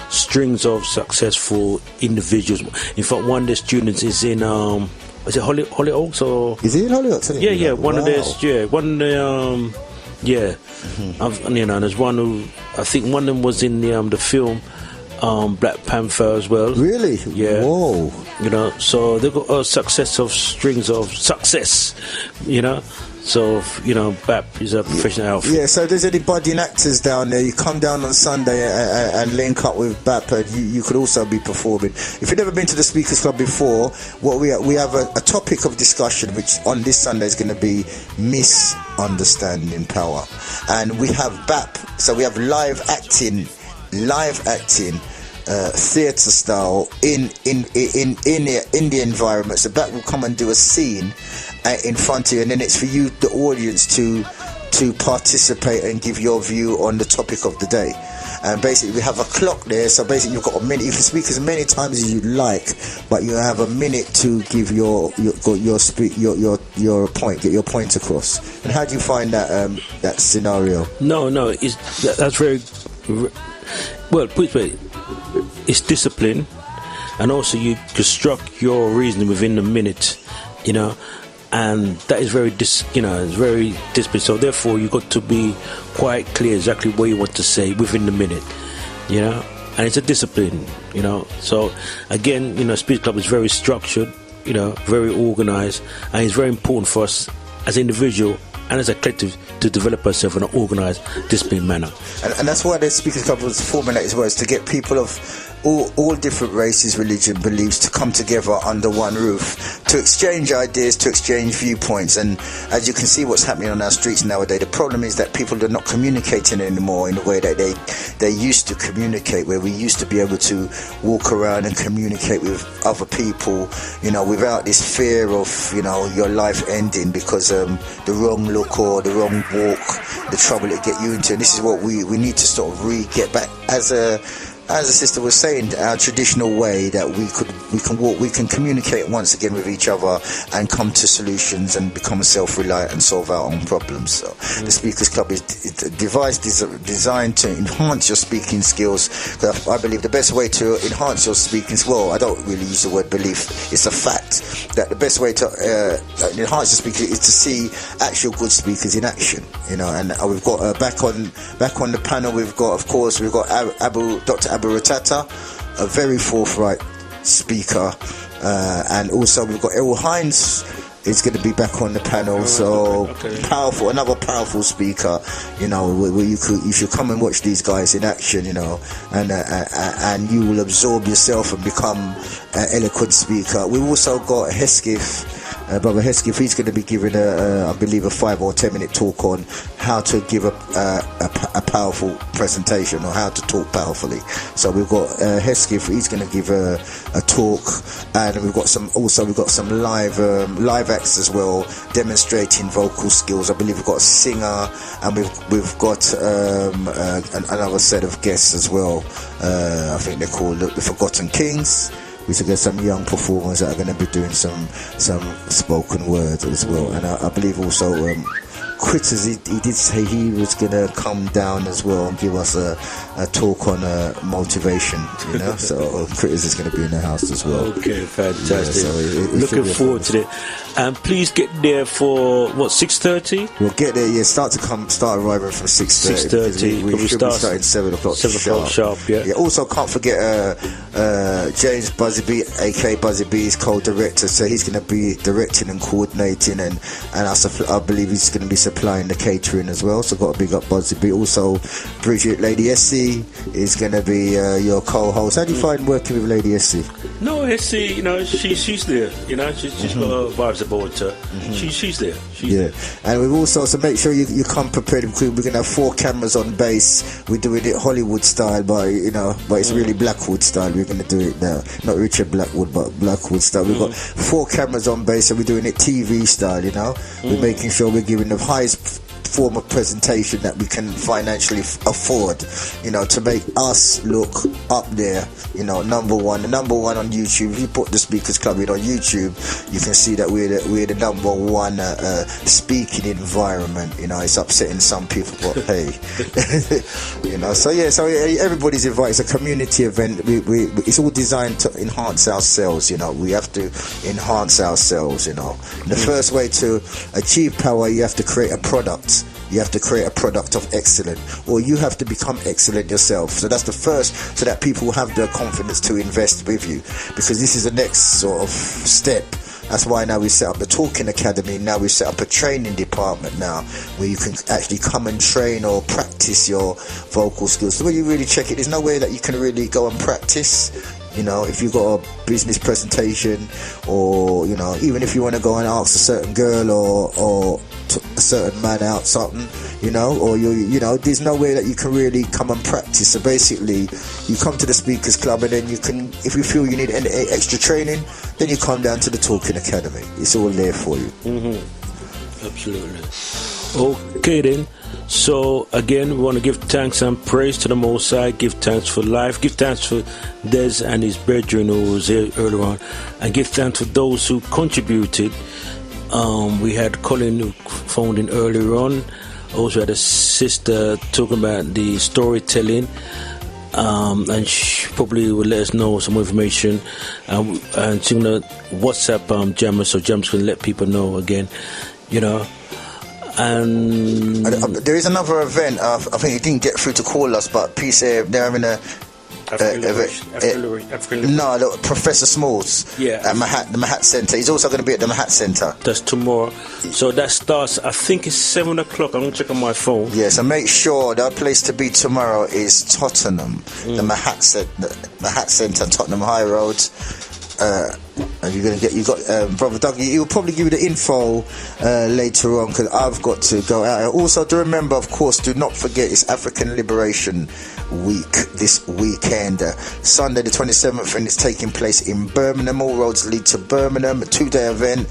strings of successful individuals. In fact, one of their students is in is it Hollyoaks, or is he in Hollyoaks? Yeah, one of their there's one who, I think one of them was in the film Black Panther as well. Really? Yeah. Whoa. So they've got a success of strings of success, So, BAP is a professional outfit. Yeah, so if there's any budding actors down there, you come down on Sunday and link up with BAP, and you could also be performing. If you've never been to the Speakers Club before, what we have a topic of discussion, which on this Sunday is going to be misunderstanding power. And we have BAP, so we have live acting, theatre style in the environment. So BAP will come and do a scene in front of you, and then it's for you, the audience, to participate and give your view on the topic of the day. And basically we have a clock there, so basically you've got a minute. You can speak as many times as you like, but you have a minute to give your point, get your point across. And how do you find that scenario? No, that's very well. Put it this way, it's discipline, and also you construct your reasoning within the minute, and that is very it's very disciplined. So therefore you got to be quite clear exactly what you want to say within the minute, and it's a discipline, So again, Speakers Club is very structured, very organized, and it's very important for us as an individual and as a collective to develop ourselves in an organised, disciplined manner. And that's why the Speakers Club was formulated as well, is to get people of all different races, religion, beliefs to come together under one roof, to exchange ideas, to exchange viewpoints. And as you can see what's happening on our streets nowadays, the problem is that people are not communicating anymore in the way that they used to communicate, where we used to be able to walk around and communicate with other people, without this fear of, your life ending because the wrong look or the wrong walk, the trouble it get you into. And this is what we need to sort of get back as a as the sister was saying, our traditional way that we can communicate once again with each other and come to solutions and become self-reliant and solve our own problems. So the Speakers Club is designed to enhance your speaking skills. I believe the best way to enhance your speaking, well, I don't really use the word belief, it's a fact that the best way to enhance your speaking is to see actual good speakers in action, you know. And we've got back on the panel, we've got Dr. Abu Ratata, a very forthright speaker, and also we've got Errol Hines is going to be back on the panel. So powerful, another powerful speaker, you know, where you should come and watch these guys in action, you know, and you will absorb yourself and become an eloquent speaker. We've also got Hesketh, Brother Hesketh. He's going to be giving I believe a 5 or 10 minute talk on how to give a powerful presentation, or how to talk powerfully. So we've got Hesketh. He's going to give a talk, and we've got some live acts as well, demonstrating vocal skills. I believe we've got a singer, and we've got another set of guests as well. I think they're called the Forgotten Kings. We should get some young performers that are going to be doing some spoken words as well. And I believe also Critters, he did say he was going to come down as well and give us a talk on motivation, you know. So Critters is going to be in the house as well. Okay, fantastic. Yeah, so looking forward to it. And please get there for 6:30. We'll get there. Yeah, start arriving from 6:30. We should be starting 7 o'clock. 7 o'clock sharp. Yeah. Also, can't forget James Buzzy B, aka Buzzy B, is co-director, so he's going to be directing and coordinating, and I believe he's going to be supplying the catering as well. So got to big up Buzzy B. Also, Bridget, Lady Essie is going to be your co-host. How do you find working with Lady Essie? No, Essie, you know, she's there. You know, she's got her vibes about her. She's there. She's there. And we've also, so make sure you come prepared. We're going to have 4 cameras on base. We're doing it Hollywood style, but it's really Blackwood style. We're going to do it now, not Richard Blackwood, but Blackwood style. We've got 4 cameras on base, and we're doing it TV style. You know, we're making sure we're giving the highest form of presentation that we can financially afford, you know, to make us look up there, you know, number one on YouTube. If you put the Speakers Club in on YouTube, you can see that we're the number one speaking environment. You know, it's upsetting some people, but hey, you know. So everybody's invited. It's a community event. It's all designed to enhance ourselves. You know, we have to enhance ourselves. You know, the first way to achieve power, you have to create a product. You have to create a product of excellence, or you have to become excellent yourself. So that's the first, so that people will have the confidence to invest with you, because this is the next sort of step. That's why now we set up the Talking Academy. Now we set up a training department now, where you can actually come and train or practice your vocal skills. So when you really check it, there's no way that you can really go and practice. You know, if you've got a business presentation, or, you know, even if you want to go and ask a certain girl or a certain man out something, you know, or you know, there's no way that you can really come and practice. So basically, you come to the Speakers Club, and then you can, if you feel you need any extra training, then you come down to the Talking Academy. It's all there for you. Absolutely. Okay then. So again, we want to give thanks and praise to the Most High. Give thanks for life. Give thanks for Des and his brethren who was here earlier on, and give thanks for those who contributed. We had Colin who phoned in earlier on. Also had a sister talking about the storytelling, and she probably will let us know some information. And she's gonna WhatsApp Jammer, so Jammer's gonna let people know again, you know. And there is another event. I think he didn't get through to call us, but Peace Air, they're having a Professor Smalls at the Mahat Centre. He's also going to be at the Mahat Centre. That's tomorrow. So that starts, I think it's 7 o'clock. I'm going to check on my phone. Yeah, so make sure that place to be tomorrow is Tottenham, the Mahat Centre, Tottenham High Road. And you got Brother Doug. He'll probably give you the info later on, because I've got to go out. Also, to remember, of course, do not forget, it's African Liberation Week this weekend. Sunday the 27th, and it's taking place in Birmingham. All roads lead to Birmingham. A 2-day event.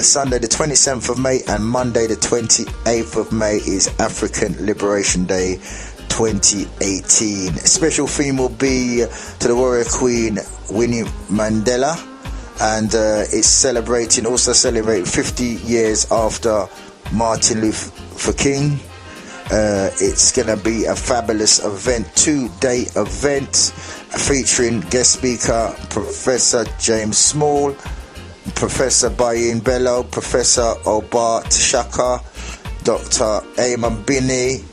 Sunday the 27th of May and Monday the 28th of May is African Liberation Day 2018. Special theme will be to the Warrior Queen Winnie Mandela, and it's celebrating 50 years after Martin Luther King. It's gonna be a fabulous event, 2-day event featuring guest speaker Professor James Small, Professor Bayin Bello, Professor Obart Shaka, Dr. Ayman Bini,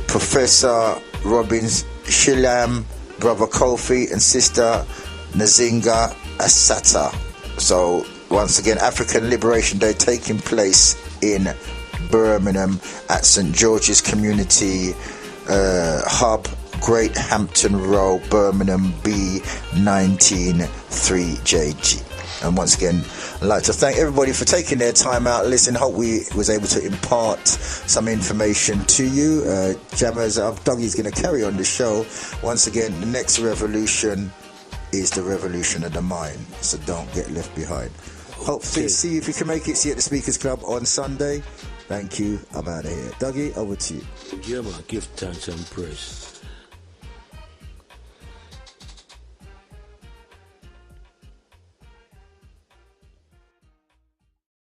Professor Robin Shilam, Brother Kofi, and Sister Nzinga Asata. So once again, African Liberation Day taking place in Birmingham at St George's Community Hub, Great Hampton Row, Birmingham B19 3JG. And once again, I'd like to thank everybody for taking their time out. Listen, hope we was able to impart some information to you. Jammers, Dougie's going to carry on the show. Once again, the next revolution is the revolution of the mind. So don't get left behind. Hopefully, see if you can make it. See you at the Speakers Club on Sunday. Thank you. I'm out of here. Dougie, over to you. Yeah, man. Give thanks and praise.